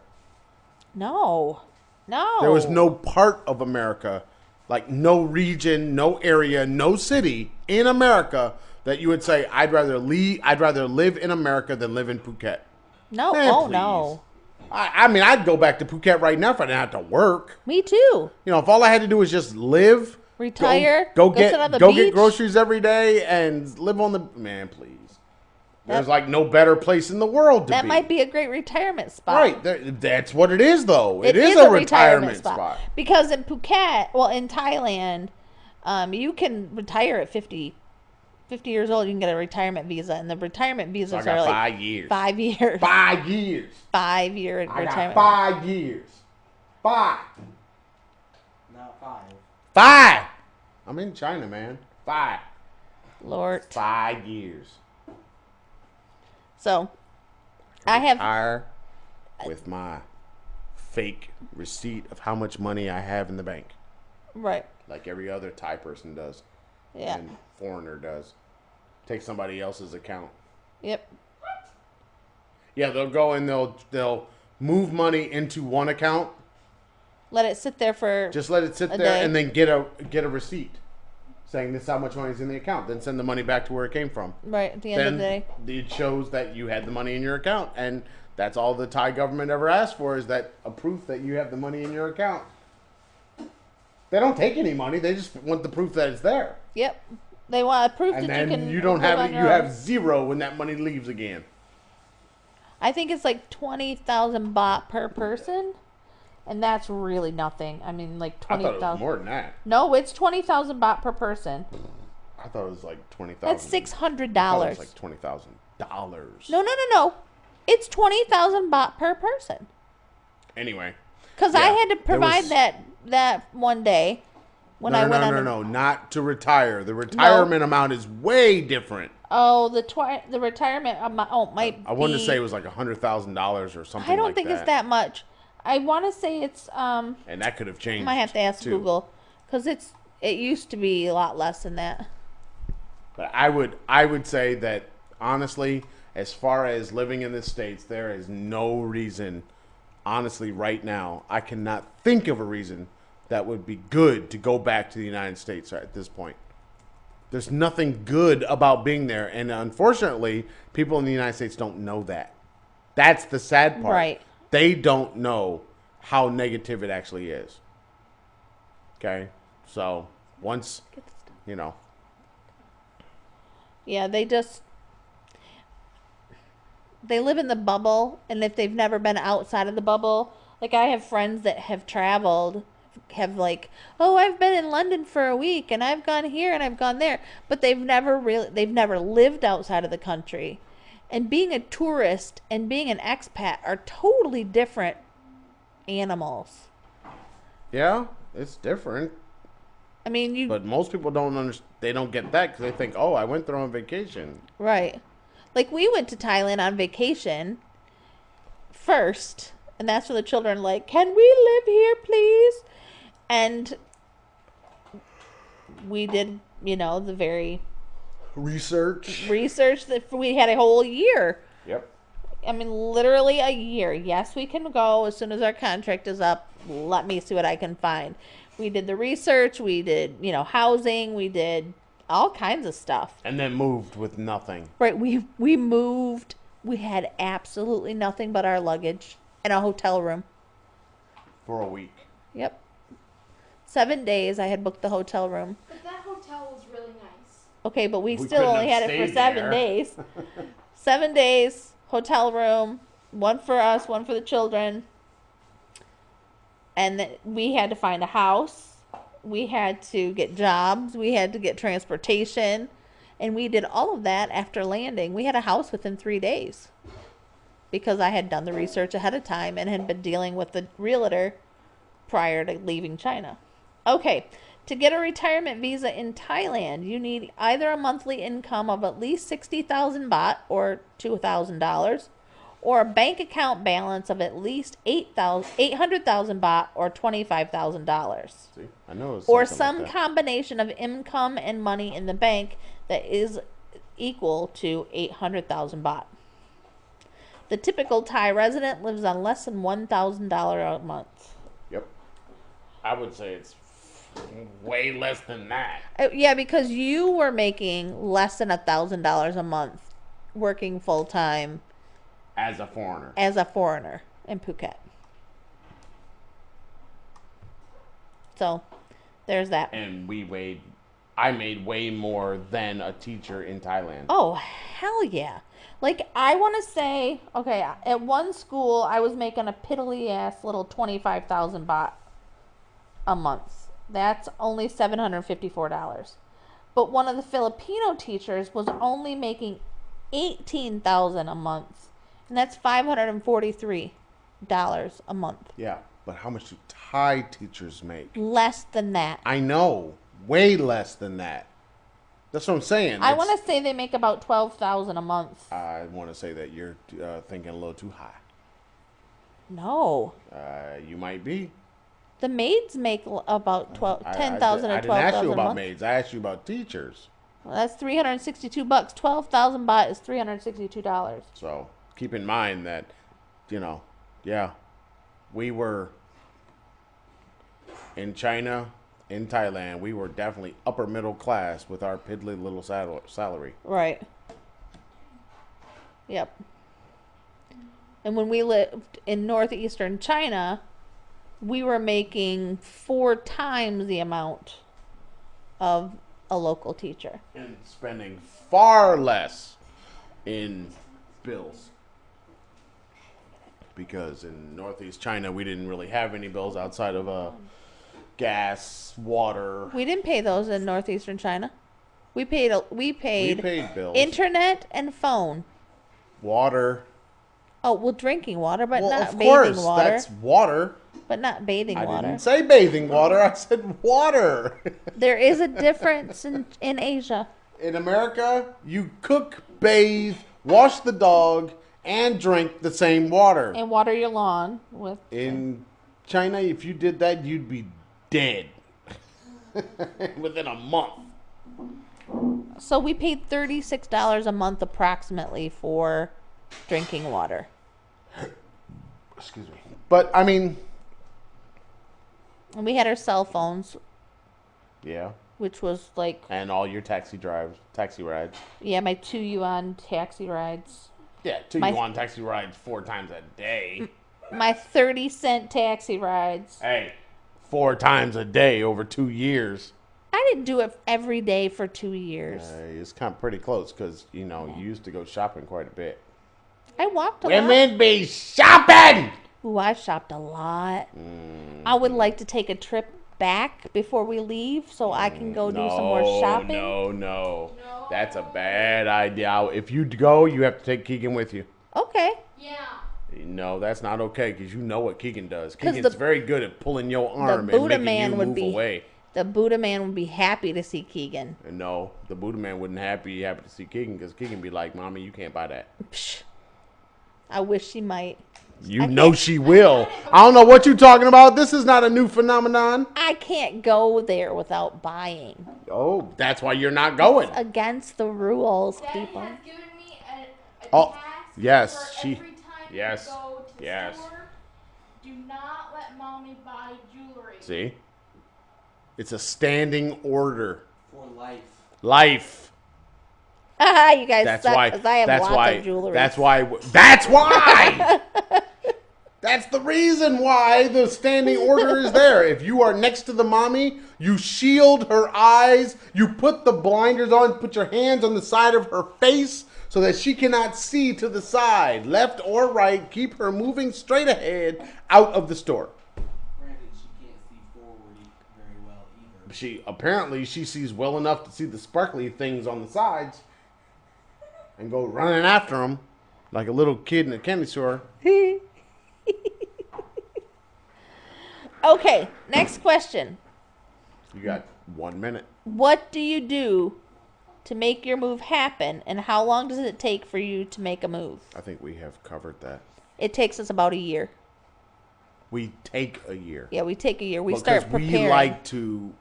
No. There was no part of America, like no region, no area, no city in America that you would say, I'd rather live in America than live in Phuket. No. Man, no. I mean, I'd go back to Phuket right now if I didn't have to work. Me too. If all I had to do was just live, retire, go get groceries every day, and live on the man. Please, there's like no better place in the world to be. That might be a great retirement spot. Right, that's what it is, though. It is a retirement spot. Because in Phuket, in Thailand, you can retire at 50 years old. You can get a retirement visa, and the retirement visas are like 5 years. 5 years. 5 years. 5 year retirement. I got 5 years. 5. Not 5. 5. I'm in China, man. 5. Lord. 5 years. So, I with my fake receipt of how much money I have in the bank. Right. Like every other Thai person does. Yeah. And foreigner does. Take somebody else's account. Yep. Yeah, they'll go and they'll move money into one account. Let it sit there for just let it sit there day. And then get a receipt saying this is how much money is in the account. Then send the money back to where it came from. Right at the end of the day. It shows that you had the money in your account, and that's all the Thai government ever asks for is that a proof that you have the money in your account. They don't take any money; they just want the proof that it's there. Yep, they want a proof and that you can. And then you don't have it. You have zero when that money leaves again. I think it's like 20,000 baht per person, and that's really nothing. I mean, like 20,000. I thought it was more than that. No, it's 20,000 baht per person. I thought it was like 20,000. That's $600. I thought it was like $20,000. No. It's 20,000 baht per person. Anyway. Because I had to provide that one day when I went on. No, not to retire. The retirement amount is way different. Oh, the retirement amount might be. I wanted to say it was like $100,000 or something. I don't think it's that much. I want to say it's and that could have changed. I might have to ask Google because it used to be a lot less than that. But I would say that honestly, as far as living in the States, there is no reason, honestly, right now, I cannot think of a reason that would be good to go back to the United States at this point. There's nothing good about being there. And unfortunately, people in the United States don't know that. That's the sad part. Right. They don't know how negative it actually is. Okay? So, once, Yeah, they live in the bubble. And if they've never been outside of the bubble, like I have friends that have traveled, have like, oh, I've been in London for a week and I've gone here and I've gone there, but they've never lived outside of the country. And being a tourist and being an expat are totally different animals. Yeah, it's different. I mean, but most people don't understand. They don't get that because they think, oh, I went there on vacation. Right. Like we went to Thailand on vacation first, and that's when the children are like, can we live here, please? And we did, the very research that we had a whole year. Yep. I mean, literally a year. Yes, we can go as soon as our contract is up. Let me see what I can find. We did the research. We did, housing. We did all kinds of stuff. And then moved with nothing. Right. We moved. We had absolutely nothing but our luggage and a hotel room. For a week. Yep. 7 days I had booked the hotel room. But that hotel was really nice. Okay, but we still only had it for 7 days. 7 days, hotel room, one for us, one for the children. And we had to find a house. We had to get jobs. We had to get transportation. And we did all of that after landing. We had a house within 3 days. Because I had done the research ahead of time and had been dealing with the realtor prior to leaving China. Okay, to get a retirement visa in Thailand, you need either a monthly income of at least 60,000 baht or $2,000, or a bank account balance of at least 800,000 baht or $25,000. See, I know. Or some combination of income and money in the bank that is equal to 800,000 baht. The typical Thai resident lives on less than $1,000 a month. Yep. I would say it's way less than that. Yeah, because you were making less than $1,000 a month working full time as a foreigner. In Phuket. So, there's that. And I made way more than a teacher in Thailand. Oh, hell yeah. Like, I want to say, okay, at one school, I was making a piddly-ass little 25,000 baht a month. That's only $754. But one of the Filipino teachers was only making 18,000 a month. And that's $543 a month. Yeah, but how much do Thai teachers make? Less than that. I know. Way less than that. That's what I'm saying. I want to say they make about 12,000 a month. I want to say that you're thinking a little too high. No. You might be. The maids make about $10,000 or $12,000 I didn't ask you a about month. maids. I asked you about teachers. Well, that's $362. 12,000 baht is $362. So keep in mind that, yeah, we were in China, in Thailand. We were definitely upper middle class with our piddly little salary. Right. Yep. And when we lived in northeastern China, we were making 4 times the amount of a local teacher. And spending far less in bills. Because in northeast China, we didn't really have any bills outside of gas, water. We didn't pay those in northeastern China. We paid bills. Internet and phone. Water. Oh, well, drinking water, but not of bathing course, water. that's water. But not bathing I water. didn't say bathing water. I said water. There is a difference in Asia. In America, you cook, bathe, wash the dog, and drink the same water. And water your lawn with. In China, if you did that, you'd be dead within a month. So we paid $36 a month approximately for drinking water. Excuse me. But I mean, And we had our cell phones, yeah. which was like, And all your taxi rides. yeah, my 2 yuan taxi rides. Yeah, My- you on taxi rides 4 times a day. My 30-cent taxi rides. Hey, 4 times a day over 2 years. I didn't do it every day for 2 years. It's kind of pretty close because, you used to go shopping quite a bit. I walked a lot. Women be shopping! Ooh, I shopped a lot. I would like to take a trip back before we leave so I can go do some more shopping. No. That's a bad idea. If you go, you have to take Keegan with you. Okay. Yeah. No, that's not okay because you know what Keegan does. 'Cause Keegan's very good at pulling your arm and Buddha making man you would move be- away. The Buddha man would be happy to see Keegan. And no, the Buddha man wouldn't be happy to see Keegan because Keegan be like, Mommy, you can't buy that. Psh. I wish she might. You know she will. I don't know what you're talking about. This is not a new phenomenon. I can't go there without buying. Oh, that's why you're not going. Against the rules, Daddy people. has given me a Oh, task yes, for she- every time yes, you go to the yes. store. Do not let mommy buy jewelry. See? It's a standing order. For life. Life. You guys That's suck why. 'cause I have That's lots why. of jewelry. That's why. That's why. That's the reason why the standing order is there. If you are next to the mommy, you shield her eyes. You put the blinders on. Put your hands on the side of her face so that she cannot see to the side, left or right. Keep her moving straight ahead out of the store. Granted, she can't see forward very well either. She sees well enough to see the sparkly things on the sides and go running after them like a little kid in a candy store. Okay, next question. You got 1 minute. What do you do to make your move happen, and how long does it take for you to make a move? I think we have covered that. It takes us about a year. We take a year. Yeah, we take a year. We Because start preparing. we like to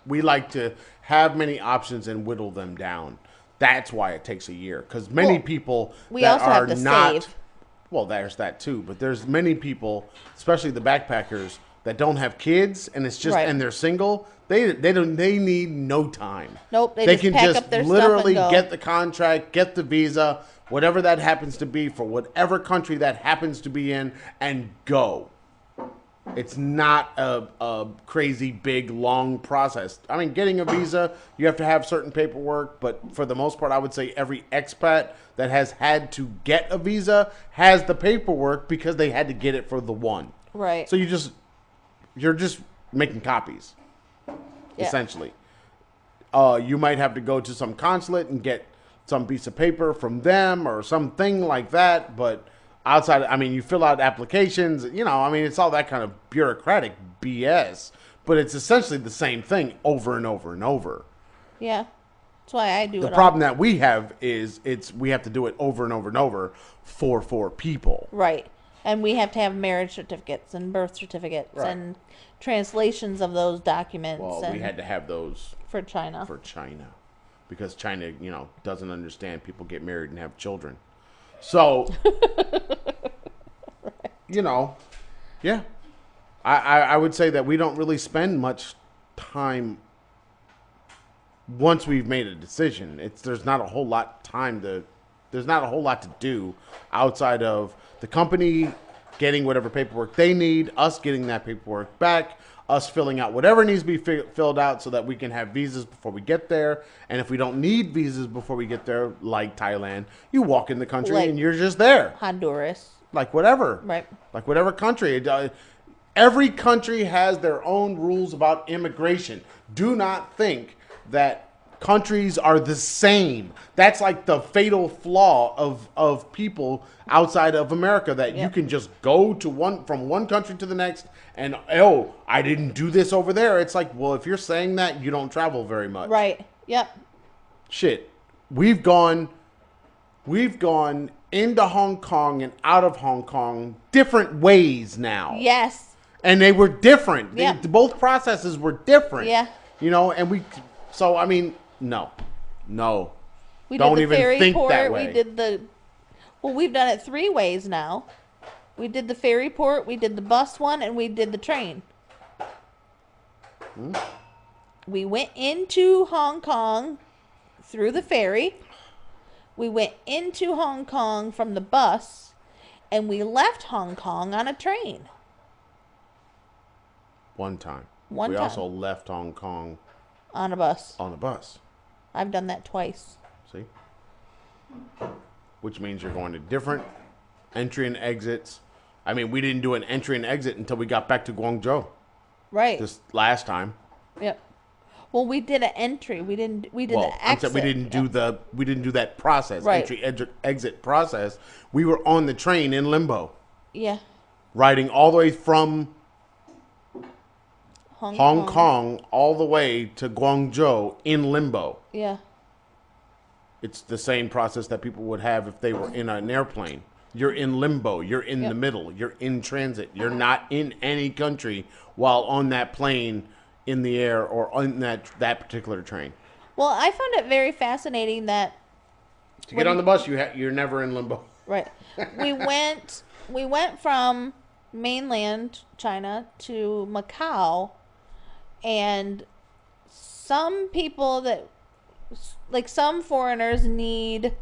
we like to have many options and whittle them down. That's why it takes a year. Because many people we that also are have to not save. well, there's that too. But there's many people, especially the backpackers, that don't have kids and it's just Right. and they're single. They need no time. Nope, they they just can pack just up their literally stuff and go. get the contract, get the visa, whatever that happens to be for whatever country that happens to be in, and go. It's not a crazy big long process. I mean, getting a visa, you have to have certain paperwork, but for the most part, I would say every expat that has had to get a visa has the paperwork because they had to get it for the one. Right. So you're just making copies, Yeah. essentially. You might have to go to some consulate and get some piece of paper from them or something like that, but outside, I mean, you fill out applications, it's all that kind of bureaucratic BS, but it's essentially the same thing over and over and over. Yeah. That's why I do The it problem that we have is we have to do it over and over and over for 4 people. Right. And we have to have marriage certificates and birth certificates and translations of those documents. Well, we had to have those for China. Because China, doesn't understand people get married and have children. So, yeah. I would say that we don't really spend much time once we've made a decision. There's not a whole lot to do outside of the company getting whatever paperwork they need, us getting that paperwork back, us filling out whatever needs to be filled out so that we can have visas before we get there. And if we don't need visas before we get there, like Thailand, you walk in the country and you're just there. Honduras. Like whatever. Right. Like whatever country. Every country has their own rules about immigration. Do not think that countries are the same. That's like the fatal flaw of people outside of America, that you can just go to from one country to the next and, I didn't do this over there. It's like, well, if you're saying that, you don't travel very much. Right. Yep. Shit. We've gone into Hong Kong and out of Hong Kong different ways now. Yes. And they were different. Yep. Both processes were different. Yeah. And no. We Don't did the even ferry think port. that way. We've done it 3 ways now. We did the ferry port, we did the bus one, and we did the train. We went into Hong Kong through the ferry. We went into Hong Kong from the bus, and we left Hong Kong on a train. One time. We also left Hong Kong on a bus. I've done that twice. See? Which means you're going to different entry and exits. I mean, we didn't do an entry and exit until we got back to Guangzhou. Right. This last time. Yep. Well, we did an entry. We did the exit. We didn't do that process. Right. Entry, exit process. We were on the train in limbo. Yeah. Riding all the way from Hong Kong all the way to Guangzhou in limbo. Yeah. It's the same process that people would have if they were in an airplane. You're in limbo. You're in the middle. You're in transit. You're not in any country while on that plane, in the air, or on that particular train. Well, I found it very fascinating that to get on the bus, you're never in limbo. Right. We went from mainland China to Macau, and some people some foreigners need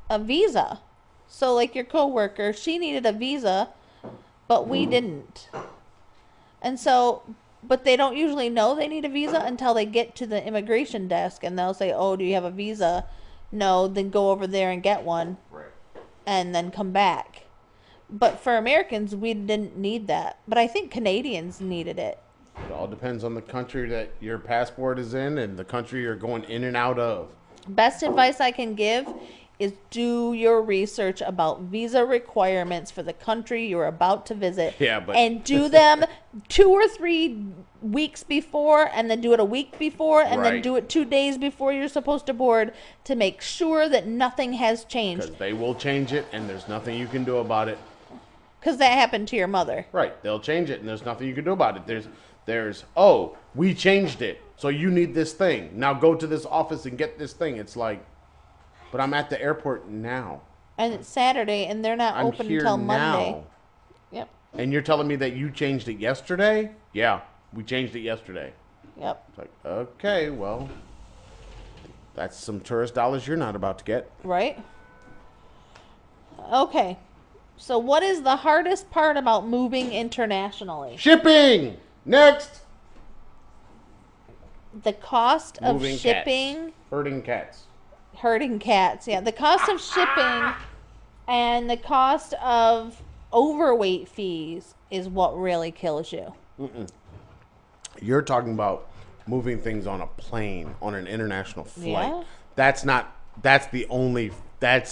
a visa. So like your coworker, she needed a visa, but we didn't. And so, but they don't usually know they need a visa until they get to the immigration desk, and they'll say, "Oh, do you have a visa?" No, then go over there and get one. Right. And then come back. But for Americans, we didn't need that. But I think Canadians needed it. It all depends on the country that your passport is in and the country you're going in and out of. Best advice I can give is do your research about visa requirements for the country you're about to visit. And do them 2 or 3 weeks before, and then do it a week before, and then do it 2 days before you're supposed to board, to make sure that nothing has changed. Because they will change it, and there's nothing you can do about it. Because that happened to your mother. Right. They'll change it, and there's nothing you can do about it. There's we changed it, so you need this thing. Now go to this office and get this thing. It's like, but I'm at the airport now. And it's Saturday, and they're not open until Monday. Now. Yep. And you're telling me that you changed it yesterday? Yeah, we changed it yesterday. Yep. It's like, okay, well, that's some tourist dollars you're not about to get. Right. Okay. So what is the hardest part about moving internationally? Shipping! Next! The cost of Moving shipping. Cats. Herding cats. Herding cats, yeah. The cost of shipping and the cost of overweight fees is what really kills you. You're talking about moving things on a plane, on an international flight. Yeah. That's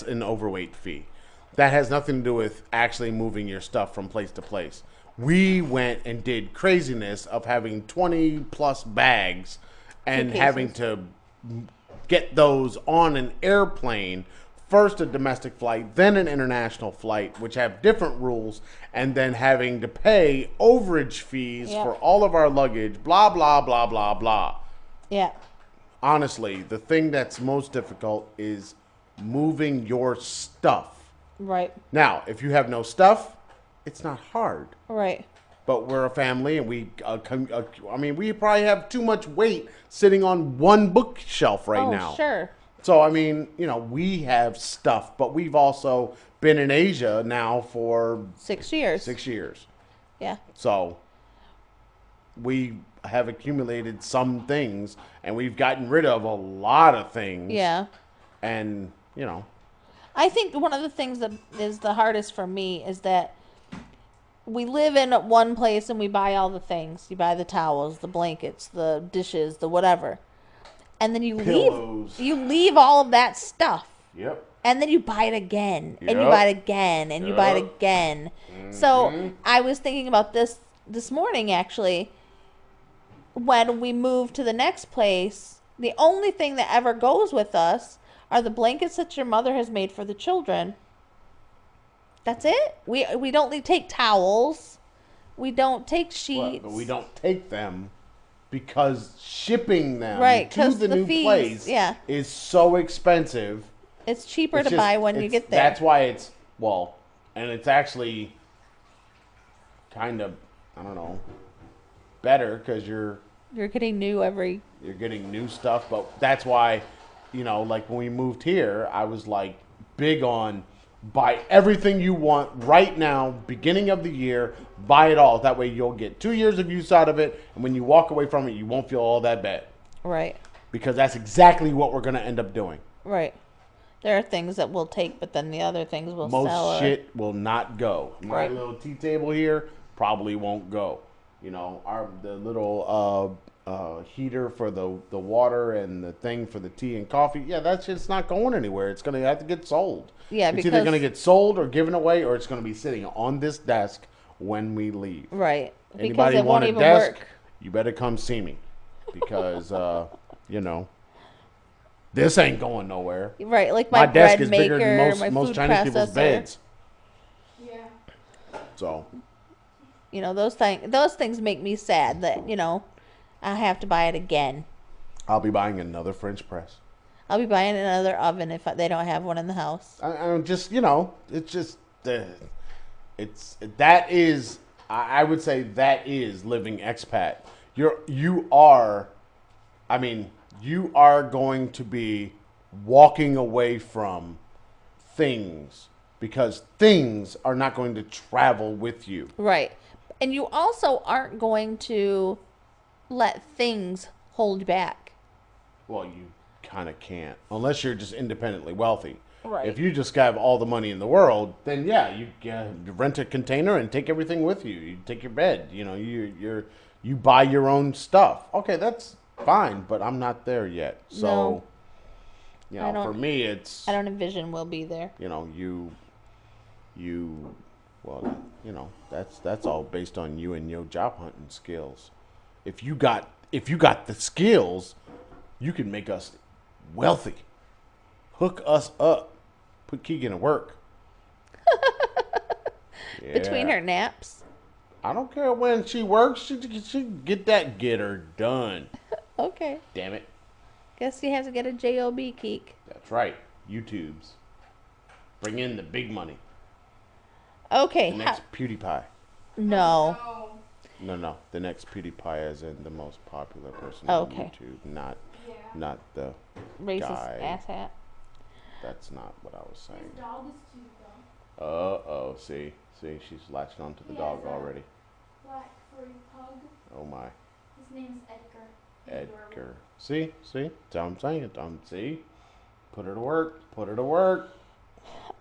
an overweight fee. That has nothing to do with actually moving your stuff from place to place. We went and did craziness of having 20 plus bags and having to get those on an airplane first a domestic flight, then an international flight, which have different rules, and then having to pay overage fees for all of our luggage, blah, blah, blah, blah, blah. Yeah. Honestly, the thing that's most difficult is moving your stuff. Right. Now, if you have no stuff, it's not hard. Right. But we're a family, and we probably have too much weight sitting on one bookshelf right now. Oh, sure. So, I mean, we have stuff, but we've also been in Asia now for 6 years. 6 years. Yeah. So, we have accumulated some things, and we've gotten rid of a lot of things. Yeah. And, I think one of the things that is the hardest for me is that we live in one place and we buy all the things. You buy the towels, the blankets, the dishes, the whatever. And then you leave all of that stuff. Yep. And then you buy it again, and you buy it again, and you buy it again. Mm-hmm. So I was thinking about this morning, actually. When we move to the next place, the only thing that ever goes with us are the blankets that your mother has made for the children. That's it. We don't take towels. We don't take sheets. But we don't take them because shipping them to the new fees, place is so expensive. It's cheaper to buy when you get there. That's why it's, and it's actually kind of, I don't know, better because you're getting you're getting new stuff. But that's why, like when we moved here, I was like big on buy everything you want right now, beginning of the year, buy it all. That way you'll get 2 years of use out of it, and when you walk away from it, you won't feel all that bad. Right. Because that's exactly what we're going to end up doing. Right. There are things that we'll take, but then the other things will sell. Most shit will not go. My little tea table here probably won't go. The little heater for the water and the thing for the tea and coffee. Yeah, that shit's not going anywhere. It's going to have to get sold. Yeah, it's either going to get sold or given away, or it's going to be sitting on this desk when we leave. Right. Anybody because it want won't a even desk? work. You better come see me because this ain't going nowhere. Right, like my desk bread is maker, bigger than my most food Chinese processor. people's beds. Yeah. So. Those things make me sad that I have to buy it again. I'll be buying another French press. I'll be buying another oven if they don't have one in the house. I'm just, it's just, I would say that is living expat. You are going to be walking away from things because things are not going to travel with you. Right. And you also aren't going to let things hold back. Well, you kind of can't unless you're just independently wealthy. Right. If you just have all the money in the world, then you rent a container and take everything with you. You take your bed. You buy your own stuff. Okay, that's fine, but I'm not there yet. So, for me, it's I don't envision we'll be there. That's all based on you and your job hunting skills. If you got the skills, you can make us wealthy. Hook us up. Put Keegan to work. Between her naps. I don't care when she works. She get her done. Okay. Damn it. Guess you have to get a job, Keek. That's right. YouTubes. Bring in the big money. Okay. The next PewDiePie. No. No. The next PewDiePie as in the most popular person on YouTube, not the racist guy. asshat. That's not what I was saying. His dog is cute though. See, she's latching onto the dog already. Black furry pug. Oh my. His name's Edgar. Edgar. See? That's what I'm saying. See? Put her to work.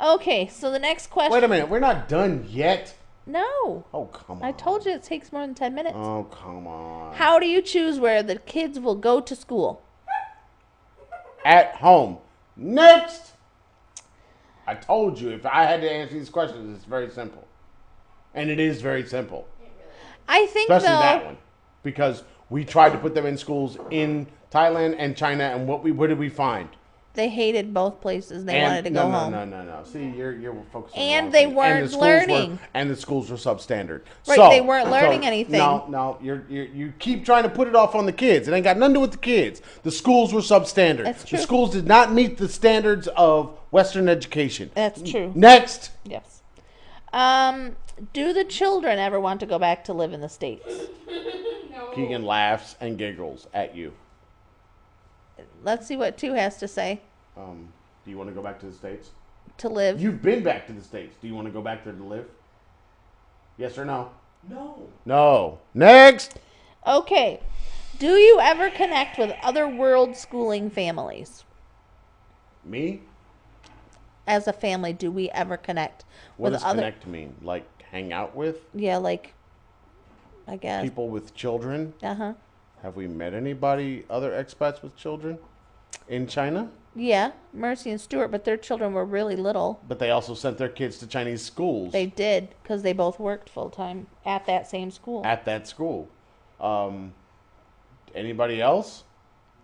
Okay, so the next question. Wait a minute, we're not done yet. No. Oh, come on. I told you it takes more than 10 minutes. Oh, come on. How do you choose where the kids will go to school? At home. Next! I told you, if I had to answer these questions, it's very simple. And it is very simple. I think, especially that one. Because we tried to put them in schools in Thailand and China, and what did we find? They hated both places. They wanted to go home. No. See, you're focusing on and they weren't learning. And the schools were substandard. Right, so, they weren't learning anything. No, you keep trying to put it off on the kids. It ain't got nothing to do with the kids. The schools were substandard. That's true. The schools did not meet the standards of Western education. That's true. Next. Yes. Do the children ever want to go back to live in the States? No. Keegan laughs and giggles at you. Let's see what 2 has to say. Do you want to go back to the States? To live. You've been back to the States. Do you want to go back there to live? Yes or no? No. No. Next. Okay. Do you ever connect with other world schooling families? Me? As a family, do we ever connect What with does other? connect mean? Like hang out with? Yeah, like, I guess. People with children? Uh-huh. Have we met anybody, other expats with children in China? Yeah, Mercy and Stuart, but their children were really little. But they also sent their kids to Chinese schools. They did, because they both worked full-time at that same school. At that school. Anybody else?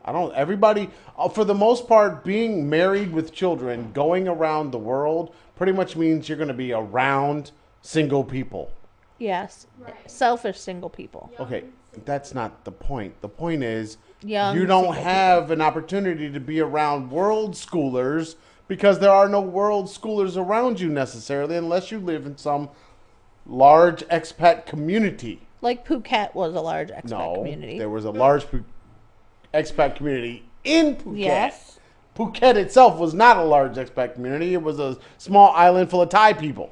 Everybody, for the most part, being married with children, going around the world, pretty much means you're going to be around single people. Yes, Right. selfish single people. Okay, that's not the point. The point is, Young you don't single have an opportunity to be around world schoolers because there are no world schoolers around you necessarily unless you live in some large expat community. Like Phuket was a large expat community. There was a large expat community in Phuket. Yes. Phuket itself was not a large expat community. It was a small island full of Thai people.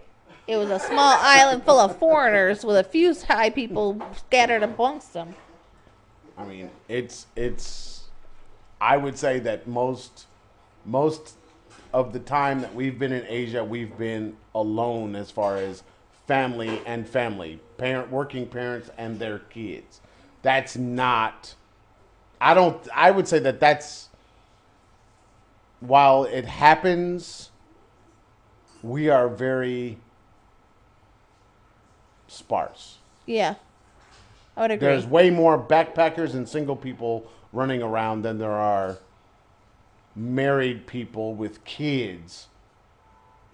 It was a small island full of foreigners with a few Thai people scattered amongst them. I mean, it's. I would say that most of the time that we've been in Asia, we've been alone as far as family, working parents and their kids. That's not. I would say that that's. While it happens, we are very sparse. Yeah, I would agree. There's way more backpackers and single people running around than there are married people with kids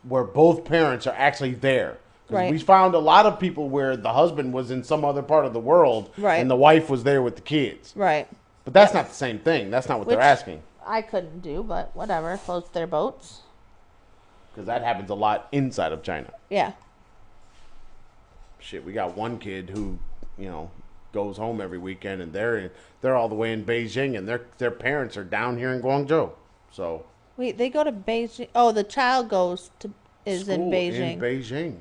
where both parents are actually there. 'Cause Right. we found a lot of people where the husband was in some other part of the world Right. and the wife was there with the kids. Right. But that's not the same thing. That's not what they're Which- asking. I couldn't do, but whatever. Floats their boats. Because that happens a lot inside of China. Yeah. Shit, we got one kid who, goes home every weekend and they're all the way in Beijing and their parents are down here in Guangzhou. So Wait, they go to Beijing. Oh, the child is in school Beijing. In Beijing.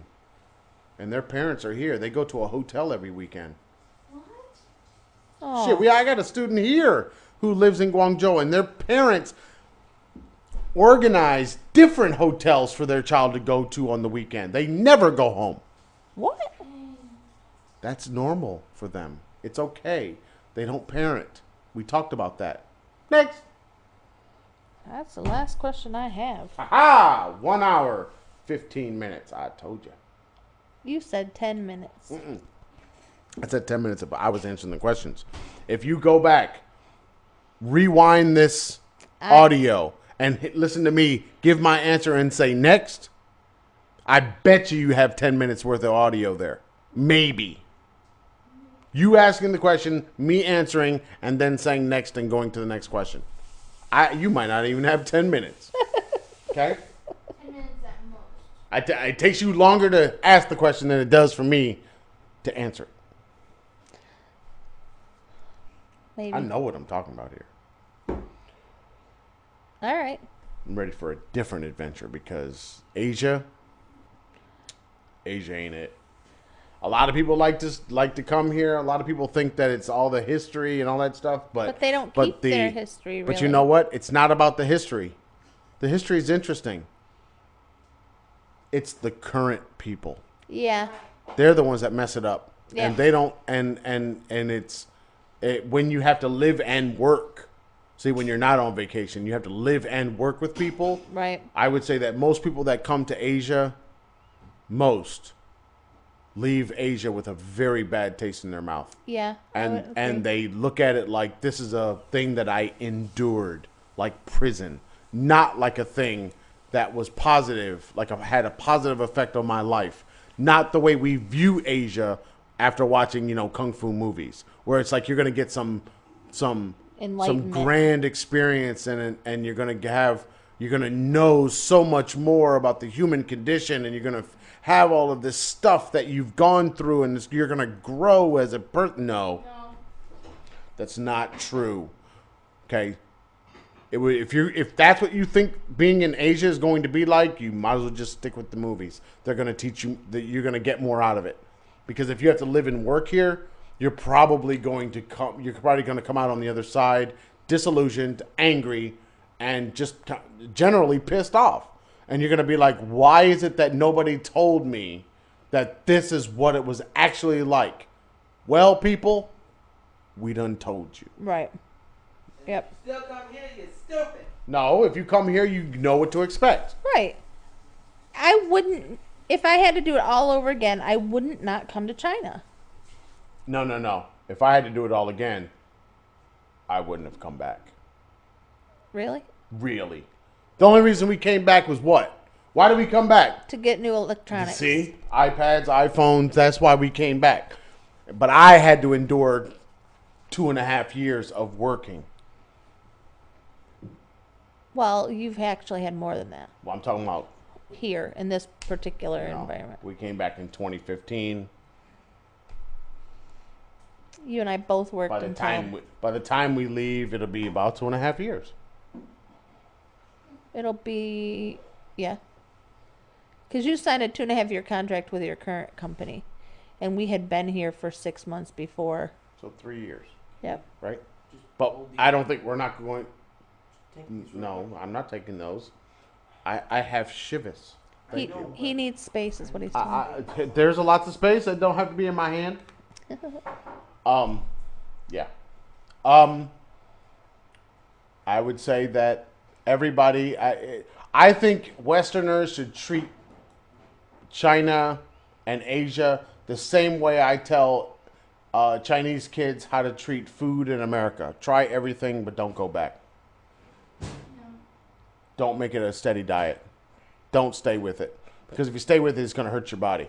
And their parents are here. They go to a hotel every weekend. Oh. Shit, I got a student here who lives in Guangzhou, and their parents organize different hotels for their child to go to on the weekend. They never go home. What? That's normal for them. It's okay. They don't parent. We talked about that. Next. That's the last question I have. Aha! 1 hour, 15 minutes. I told you. You said 10 minutes. I said 10 minutes, but I was answering the questions. If you go back, rewind this audio, and listen to me, give my answer and say next, I bet you have 10 minutes worth of audio there. Maybe. You asking the question, me answering, and then saying next and going to the next question. You might not even have 10 minutes. Okay? 10 minutes at most. It takes you longer to ask the question than it does for me to answer it. Maybe. I know what I'm talking about here. All right. I'm ready for a different adventure because Asia ain't it. A lot of people like to come here. A lot of people think that it's all the history and all that stuff, But they don't keep their history, But you really. know what? It's not about the history. The history is interesting. It's the current people. Yeah. They're the ones that mess it up. Yeah. And they don't and it's when you have to live and work. See, when you're not on vacation, you have to live and work with people. Right. I would say that most people that come to Asia, leave Asia with a very bad taste in their mouth. Yeah. I would agree. And they look at it like this is a thing that I endured, like prison. not like a thing that was positive, like had a positive effect on my life. Not the way we view Asia after watching, kung fu movies, where it's like you're gonna get some grand experience and you're gonna know so much more about the human condition, and you're gonna have all of this stuff that you've gone through, and you're gonna grow as a person. No, that's not true. Okay. If that's what you think being in Asia is going to be like, you might as well just stick with the movies. They're going to teach you that you're going to get more out of it. Because if you have to live and work here, you're probably going to come out on the other side disillusioned, angry, and just generally pissed off. And you're going to be like, why is it that nobody told me that this is what it was actually like? Well, people, we done told you. Right. Yep. Still come here, you stupid. No, if you come here, you know what to expect. Right. I wouldn't, if I had to do it all over again, I wouldn't not come to China. No. If I had to do it all again, I wouldn't have come back. Really? Really. The only reason we came back was what? Why did we come back? To get new electronics. See? iPads, iPhones, that's why we came back. But I had to endure 2.5 years of working. Well, you've actually had more than that. Well, I'm talking about here in this particular environment. We came back in 2015. You and I both worked by the time we leave, it'll be about 2.5 years. It'll be, yeah. Because you signed a 2.5-year contract with your current company, and we had been here for 6 months before. So 3 years. Yep. Right? But I don't think we're not going. No, I'm not taking those. I have shivers. He needs space, is what he's saying. There's a lot of space that don't have to be in my hand. Yeah. I would say that everybody. I think Westerners should treat China and Asia the same way I tell Chinese kids how to treat food in America. Try everything, but don't go back. Don't make it a steady diet. Don't stay with it. Because if you stay with it, it's going to hurt your body.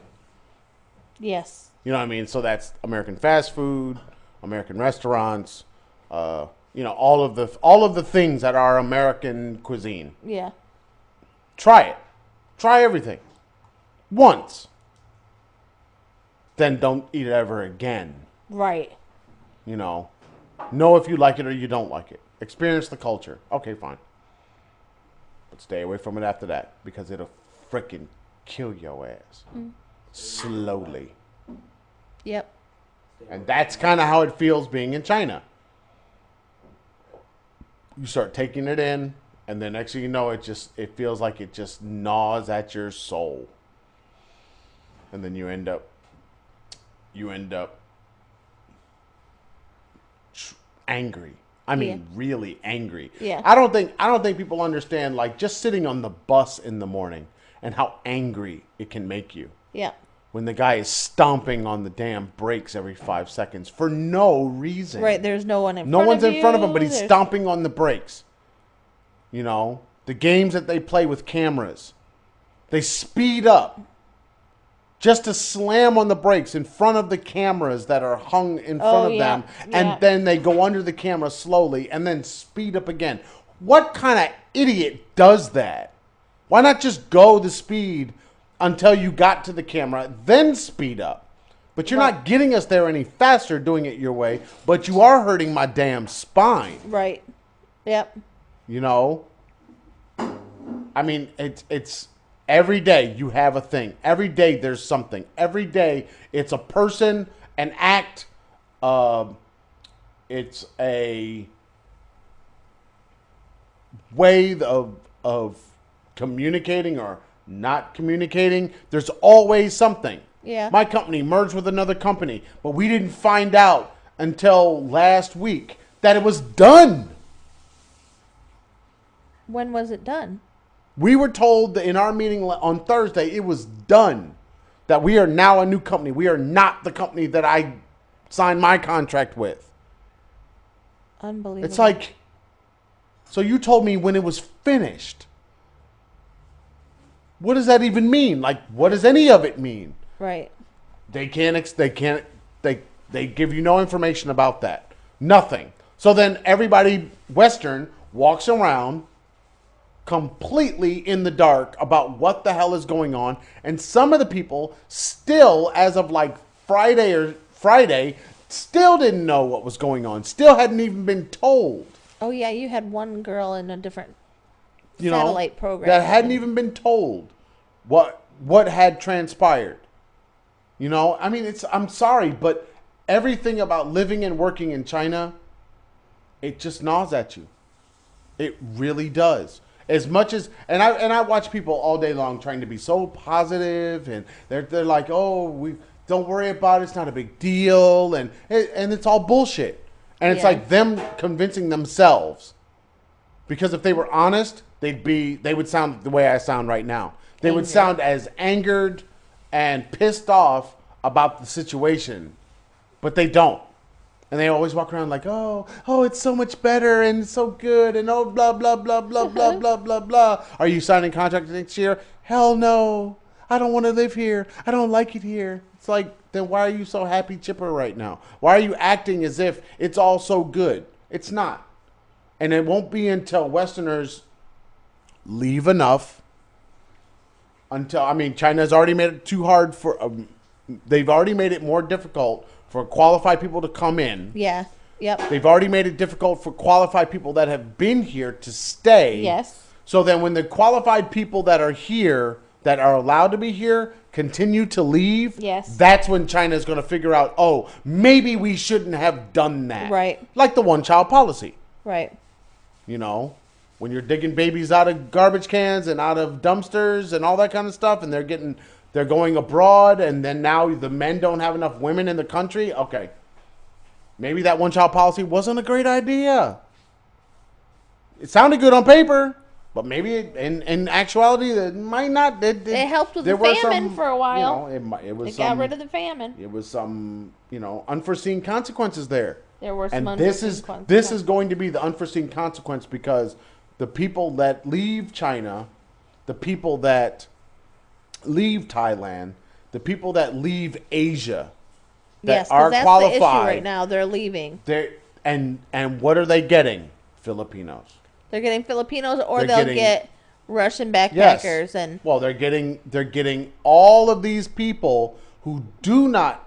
Yes. You know what I mean? So that's American fast food, American restaurants, all of the things that are American cuisine. Yeah. Try it. Try everything. Once. Then don't eat it ever again. Right. Know if you like it or you don't like it. Experience the culture. Okay, fine. But stay away from it after that, because it'll freaking kill your ass. Slowly. Yep. And that's kind of how it feels being in China. You start taking it in, and then next thing you know, it feels like it just gnaws at your soul. And then you end up angry. I mean, really angry. Yeah. I don't think people understand, like, just sitting on the bus in the morning and how angry it can make you. Yeah. When the guy is stomping on the damn brakes every 5 seconds for no reason. Right, there's no one in front of you. No one's in front of him, but he's stomping on the brakes. The games that they play with cameras. They speed up just to slam on the brakes in front of the cameras that are hung in front of them. And then they go under the camera slowly and then speed up again. What kind of idiot does that? Why not just go the speed until you got to the camera, then speed up? But you're not getting us there any faster doing it your way, but you are hurting my damn spine. Right. Yep. I mean, it's every day you have a thing. Every day there's something. Every day it's a person, an act. It's a way of communicating or not communicating. There's always something. Yeah. My company merged with another company, but we didn't find out until last week that it was done. When was it done? We were told that in our meeting on Thursday it was done. That we are now a new company. We are not the company that I signed my contract with. Unbelievable. It's like, So you told me when it was finished. What does that even mean? Like, what does any of it mean? Right. They give you no information about that. Nothing. So then everybody Western walks around completely in the dark about what the hell is going on. And some of the people still, as of like Friday, still didn't know what was going on. Still hadn't even been told. Oh, yeah, you had one girl in a different satellite program that hadn't even been told what had transpired. You know, I mean, I'm sorry, but everything about living and working in China, it just gnaws at you. It really does. As much as, and I watch people all day long trying to be so positive, and they're like, oh, don't worry about it, it's not a big deal, and it's all bullshit. And it's like them convincing themselves. Because if they were honest, they would sound the way I sound right now. They would sound as angered and pissed off about the situation, but they don't. And they always walk around like, oh, it's so much better and it's so good and oh, blah, blah, blah, blah, blah, blah, blah, blah. Are you signing contracts next year? Hell no. I don't want to live here. I don't like it here. It's like, then why are you so happy chipper right now? Why are you acting as if it's all so good? It's not. And it won't be until Westerners leave enough China's already made it too hard they've already made it more difficult for qualified people to come in. Yeah. Yep. They've already made it difficult for qualified people that have been here to stay. Yes. So then when the qualified people that are here, that are allowed to be here, continue to leave, yes, that's when China's going to figure out, oh, maybe we shouldn't have done that. Right. Like the one-child policy. Right. You know, when you're digging babies out of garbage cans and out of dumpsters and all that kind of stuff, and they're going abroad, and then now the men don't have enough women in the country. Okay. Maybe that one-child policy wasn't a great idea. It sounded good on paper, but maybe in actuality, it might not. It helped with the famine for a while. You know, it got rid of the famine. It was some, unforeseen consequences there. There were some consequences. This is going to be the unforeseen consequence, because the people that leave China, the people that leave Thailand, the people that leave Asia, that are that's qualified the issue right now. They're leaving. And what are they getting? Filipinos. They're getting Filipinos, or they'll get Russian backpackers, and they're getting all of these people who do not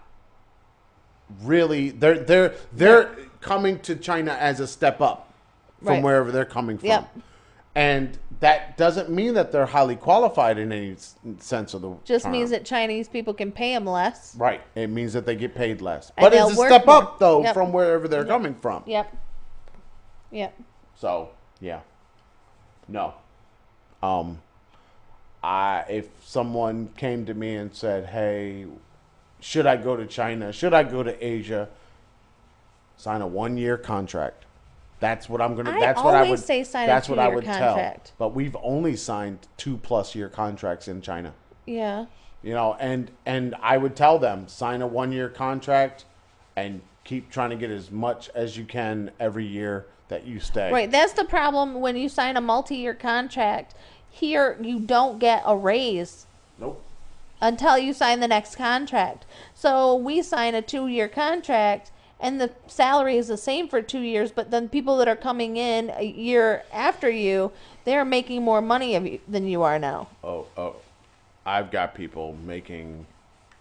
really. They're coming to China as a step up from wherever they're coming from. Yep. And that doesn't mean that they're highly qualified in any sense of the just term. Means that Chinese people can pay them less. Right. It means that they get paid less. And but it's a step more. up, though, from wherever they're coming from. Yep. Yep. So, yeah. No. If someone came to me and said, hey, should I go to China? Should I go to Asia? Sign a 1-year contract. That's what I'm gonna. That's what I would say. Sign that's a 2-year what I would contract. tell. But we've only signed 2+ year contracts in China. Yeah. And I would tell them, sign a 1-year contract, and keep trying to get as much as you can every year that you stay. Right. That's the problem when you sign a multi-year contract. Here, you don't get a raise. Nope. Until you sign the next contract. So we sign a 2-year contract, and the salary is the same for 2 years, but then people that are coming in a year after you, they're making more money than you are now. Oh. I've got people making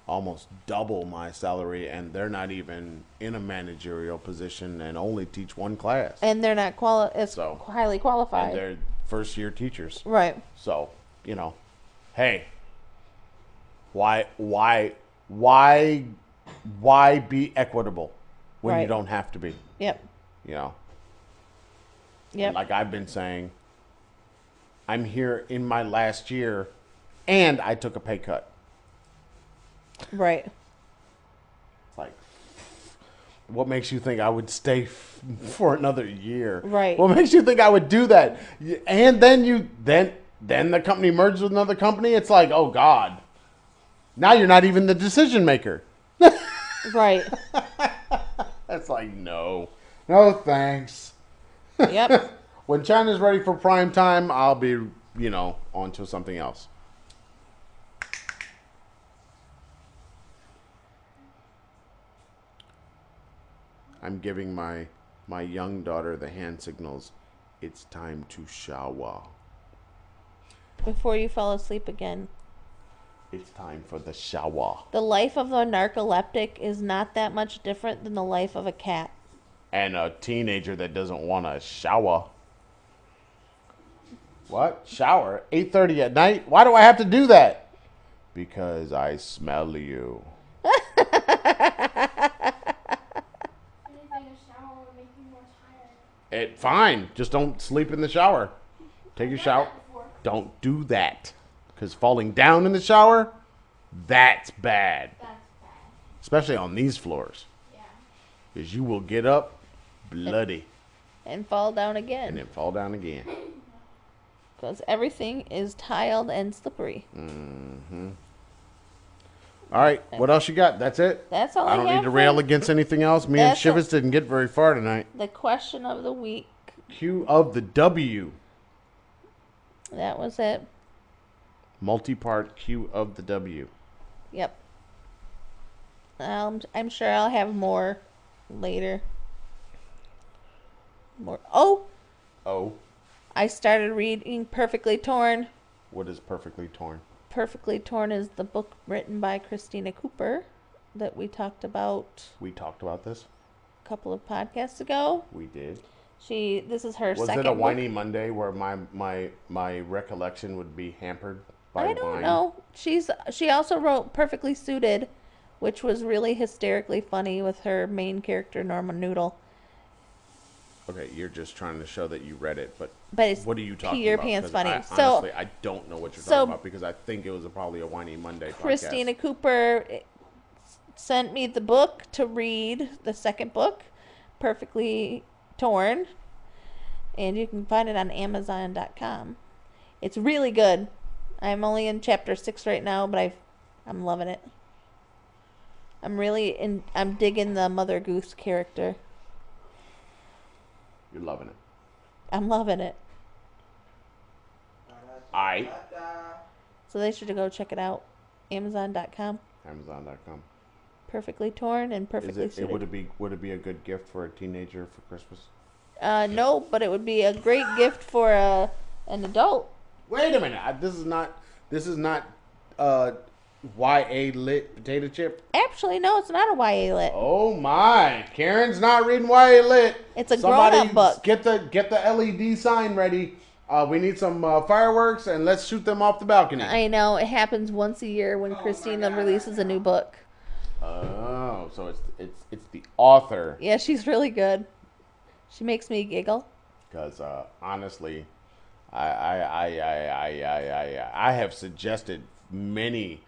almost double my salary, and they're not even in a managerial position and only teach one class. And they're not highly qualified. And they're first-year teachers. Right. So, hey, why be equitable when you don't have to be? Yep. Yep. And like I've been saying, I'm here in my last year, and I took a pay cut. Right. It's like, what makes you think I would stay for another year? Right. What makes you think I would do that? And then then the company merges with another company. It's like, oh God, now you're not even the decision maker. Right. That's like, no, thanks. Yep. When China's ready for prime time, I'll be, on to something else. I'm giving my young daughter the hand signals. It's time to shower. Before you fall asleep again. It's time for the shower. The life of a narcoleptic is not that much different than the life of a cat. And a teenager that doesn't want to shower. What? Shower? 8:30 at night? Why do I have to do that? Because I smell you. Fine. Just don't sleep in the shower. Take your shower. Don't do that. Because falling down in the shower, that's bad. Especially on these floors. Yeah. Because you will get up bloody. And fall down again. And then fall down again. Because everything is tiled and slippery. Mm-hmm. All right. What else you got? That's it? That's all I have. I don't need to rail against anything else. Me and Shivers didn't get very far tonight. The question of the week. Q of the W. That was it. Multi-part Q of the W. Yep. I'm sure I'll have more later. More. Oh. I started reading Perfectly Torn. What is Perfectly Torn? Perfectly Torn is the book written by Christina Cooper that we talked about. We talked about this a couple of podcasts ago. We did. This is her second book. Was it a whiny Monday where my recollection would be hampered by wine? I don't know. She also wrote Perfectly Suited, which was really hysterically funny with her main character Norma Noodle. Okay, you're just trying to show that you read it, but it's what are you talking your about? pants funny. Honestly, I don't know what you're talking about because I think it was probably a whiny Monday Christina podcast. Cooper sent me the book to read, the second book, Perfectly Torn, and you can find it on Amazon.com. It's really good. I'm only in chapter 6 right now, but I'm loving it. I'm digging the Mother Goose character. You're loving it. I'm loving it. So they should go check it out. Amazon.com. Amazon.com. Perfectly Torn and Perfectly Suited. Would it be a good gift for a teenager for Christmas? No, but it would be a great gift for an adult. Wait a minute. This is not YA lit potato chip. Actually, no, it's not a YA lit. Oh my! Karen's not reading YA lit. It's a grown-up book. Get the LED sign ready. We need some fireworks and let's shoot them off the balcony. I know it happens once a year when Christina releases a new book. Oh, so it's the author. Yeah, she's really good. She makes me giggle. Because honestly, I have suggested many.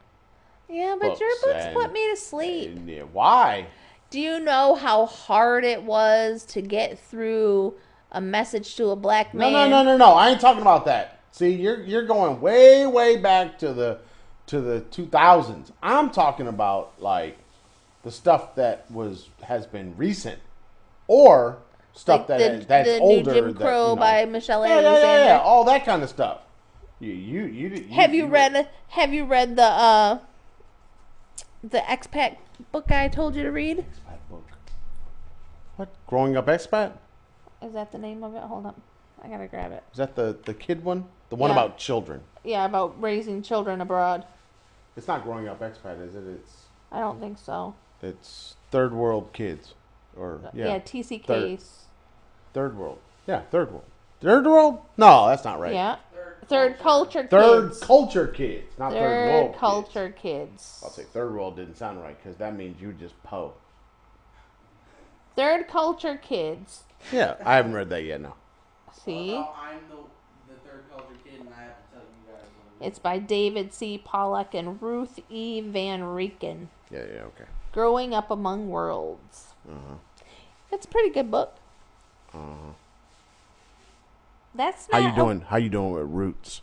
Yeah, but your books put me to sleep. Why? Do you know how hard it was to get through a message to a black man? No. I ain't talking about that. See, you're going way back to the 2000s. I'm talking about like the stuff that has been recent, or stuff like that's the older. New Jim Crow by Michelle Alexander. Yeah, all that kind of stuff. Have you read the Expat book I told you to read? Expat book. What? Growing Up Expat? Is that the name of it? Hold on. I gotta grab it. Is that the kid one? The one about children? Yeah, about raising children abroad. It's not Growing Up Expat, is it? I don't think so. It's Third World Kids. TCKs. Third World. Yeah, Third World. Third World? No, that's not right. Yeah. Third Culture Kids. Third Culture Kids, not Third World Culture Kids. I'll say Third World didn't sound right because that means you just po. Third Culture Kids. Yeah, I haven't read that yet, no. See? Well, I'm the third culture kid, and I have to tell you guys what it is. It's by David C. Pollack and Ruth E. Van Rieken. Yeah, okay. Growing Up Among Worlds. Uh-huh. It's a pretty good book. Uh-huh. That's not... How you doing with Roots?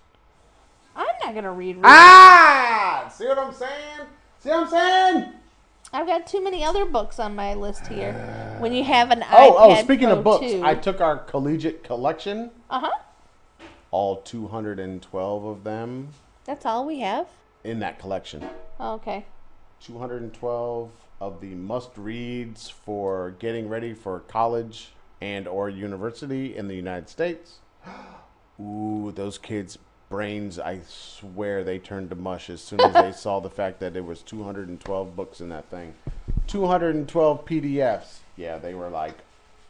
I'm not going to read Roots. Ah! See what I'm saying? I've got too many other books on my list here. when you have an iPad speaking Pro of books, 2. I took our collegiate collection. Uh-huh. All 212 of them. That's all we have? In that collection. Oh, okay. 212 of the must-reads for getting ready for college and or university in the United States. Ooh, those kids' brains, I swear they turned to mush as soon as they saw the fact that it was 212 books in that thing. 212 PDFs. Yeah, they were like,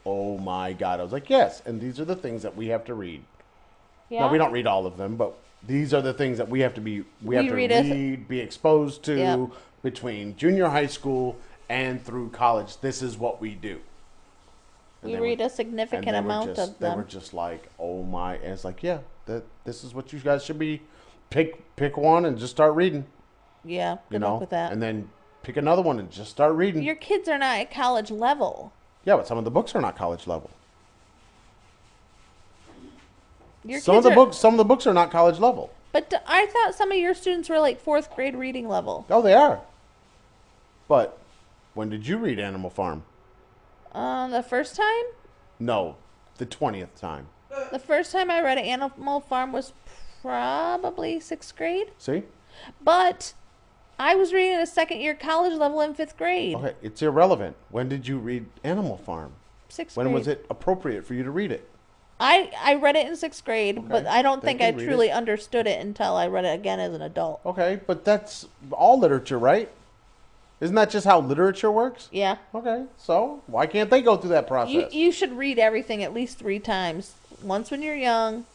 oh my God. I was like, yes, and these are the things that we have to read. Yeah. Now, we don't read all of them, but these are the things that we have to be, be exposed to between junior high school and through college. This is what we do. We read a significant amount of them. They were just like, oh my, and it's like, yeah, this is what you guys should be. Pick one and just start reading. Yeah, good luck with that. And then pick another one and just start reading. Your kids are not at college level. Yeah, but some of the books are not college level. Some of the books are not college level. But I thought some of your students were like 4th grade reading level. Oh, they are. But when did you read Animal Farm? The first time? No, the 20th time. The first time I read Animal Farm was probably 6th grade. See? But I was reading at a 2nd year college level in 5th grade. Okay, it's irrelevant. When did you read Animal Farm? 6th grade. When was it appropriate for you to read it? I read it in 6th grade, but I don't think I truly understood it until I read it again as an adult. Okay, but that's all literature, right? Isn't that just how literature works? Yeah. Okay, so why can't they go through that process? You should read everything at least 3 times. Once when you're young,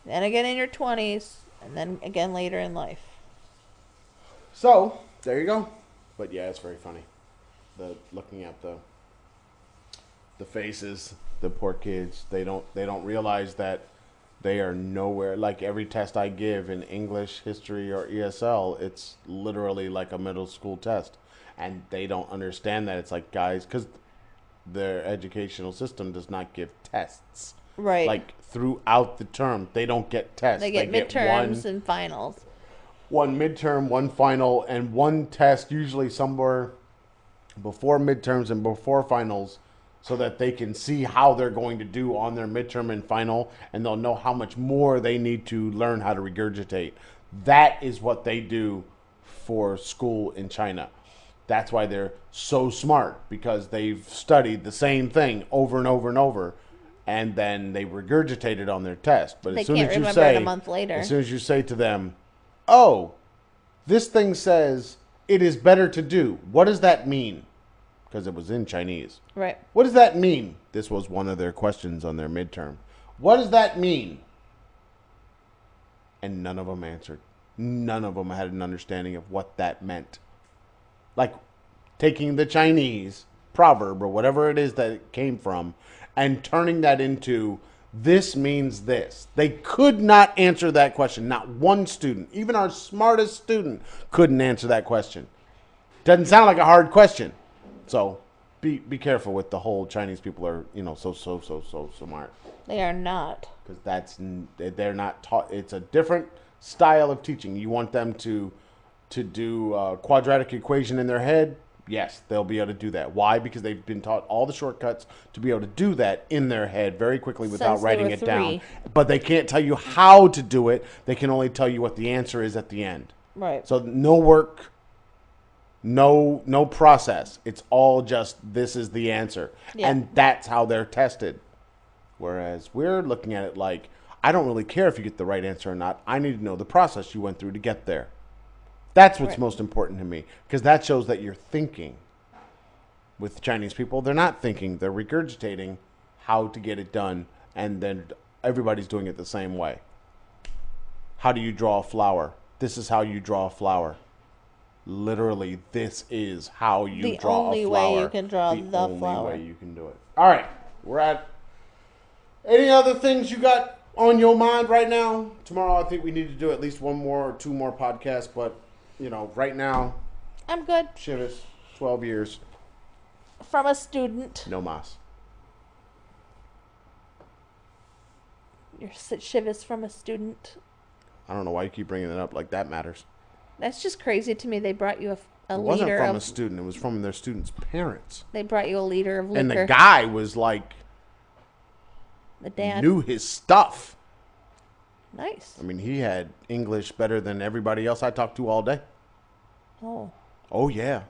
then again in your 20s, and then again later in life. So, there you go. But yeah, it's very funny. Looking at the faces, the poor kids, they don't realize that they are nowhere. Like every test I give in English, history, or ESL, it's literally like a middle school test. And they don't understand that. It's like, guys, because their educational system does not give tests. Right. Like throughout the term, they don't get tests. They get midterms and finals. One midterm, one final, and one test, usually somewhere before midterms and before finals, so that they can see how they're going to do on their midterm and final, and they'll know how much more they need to learn how to regurgitate. That is what they do for school in China. That's why they're so smart, because they've studied the same thing over and over and over, and then they regurgitate it on their test. But as soon as you say, a month later. As soon as you say to them, oh, this thing says it is better to do. What does that mean? Because it was in Chinese. Right. What does that mean? This was one of their questions on their midterm. What does that mean? And none of them answered. None of them had an understanding of what that meant. Like taking the Chinese proverb or whatever it is that it came from and turning that into, this means this. They could not answer that question. Not one student, even our smartest student, couldn't answer that question. Doesn't sound like a hard question. So be careful with the whole Chinese people are, so smart. They are not. Because they're not taught. It's a different style of teaching. You want them to do a quadratic equation in their head. Yes, they'll be able to do that. Why? Because they've been taught all the shortcuts to be able to do that in their head very quickly without writing it down. But they can't tell you how to do it. They can only tell you what the answer is at the end. Right. So no work. No process. It's all just, this is the answer. Yeah. And that's how they're tested. Whereas we're looking at it like, I don't really care if you get the right answer or not. I need to know the process you went through to get there. That's what's most important to me, because that shows that you're thinking. With Chinese people, they're not thinking. They're regurgitating how to get it done, and then everybody's doing it the same way. How do you draw a flower? This is how you draw a flower. Literally, this is how you draw a flower. The only way you can draw the flower. The only way you can do it. All right, we're at. Any other things you got on your mind right now? Tomorrow, I think we need to do at least one more or 2 more podcasts, but right now, I'm good. Shivas, 12 years. From a student. No mas. Your Shivas from a student. I don't know why you keep bringing it up like that matters. That's just crazy to me. They brought you a It wasn't liter from of... a student. It was from their student's parents. They brought you a liter of liquor. And the guy was like... The dad. Knew his stuff. Nice. I mean, he had English better than everybody else I talked to all day. Oh. Oh, yeah.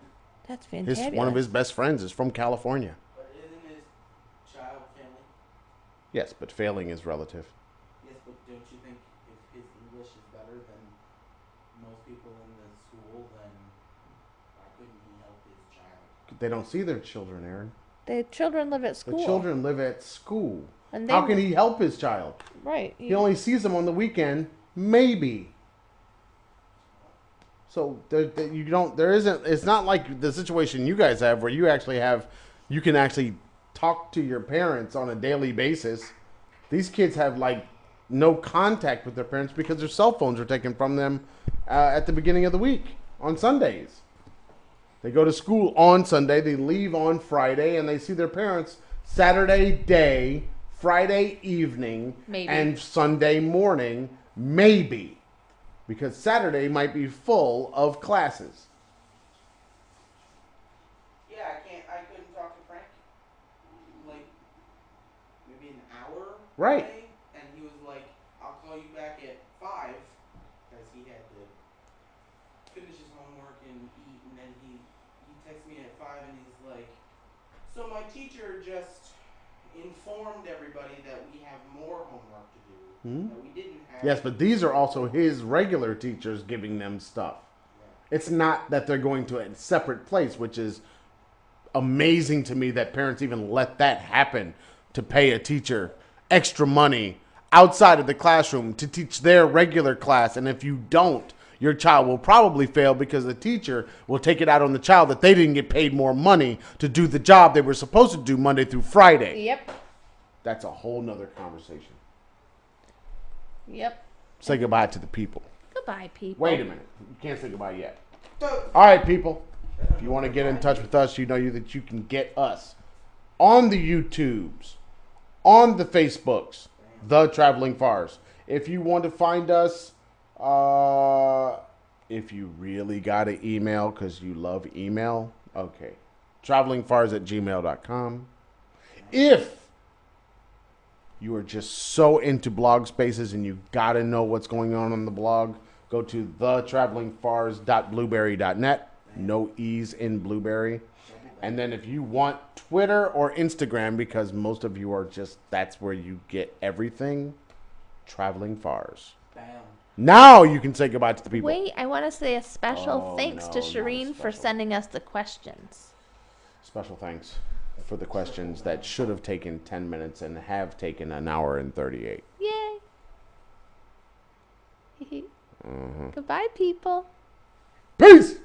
That's fantastic. One of his best friends is from California. But isn't his child failing? Yes, but failing is relative. Yes, but don't you think if his English is better than most people in the school, then why couldn't he help his child? They don't see their children, Aaron. The children live at school. The children live at school. And How can he help his child? Right. He only sees them on the weekend, maybe. So it's not like the situation you guys have where you can actually talk to your parents on a daily basis. These kids have like no contact with their parents because their cell phones are taken from them at the beginning of the week on Sundays. They go to school on Sunday, they leave on Friday, and they see their parents Saturday day, Friday evening, maybe. And Sunday morning, maybe. Because Saturday might be full of classes. Yeah, I couldn't talk to Frank like maybe an hour Right. away, and he was like, I'll call you back at 5 because he had to finish his homework and eat, and then he texted me at 5 and he's like, so my teacher just informed everybody that we have more homework to do that we didn't have. Yes, but these are also his regular teachers giving them stuff. Yeah. It's not that they're going to a separate place, which is amazing to me that parents even let that happen, to pay a teacher extra money outside of the classroom to teach their regular class. And if you don't, your child will probably fail because the teacher will take it out on the child that they didn't get paid more money to do the job they were supposed to do Monday through Friday. Yep. That's a whole nother conversation. Yep. Say goodbye to the people. Goodbye, people. Wait a minute. You can't say goodbye yet. All right, people. If you want to get in touch with us, you know that you can get us on the YouTubes, on the Facebooks, The Traveling Fars. If you want to find us, if you really got an email because you love email, okay. travelingfars@gmail.com. If you are just so into blog spaces and you got to know what's going on the blog, go to thetravelingfars.blueberry.net. No E's in Blueberry. And then if you want Twitter or Instagram, because most of you are just, that's where you get everything, Traveling Fars. Bam. Now you can say goodbye to the people. Wait, I want to say a special thanks to Shiren for sending us the questions. Special thanks for the questions that should have taken 10 minutes and have taken an hour and 38. Yay. Goodbye, people. Peace!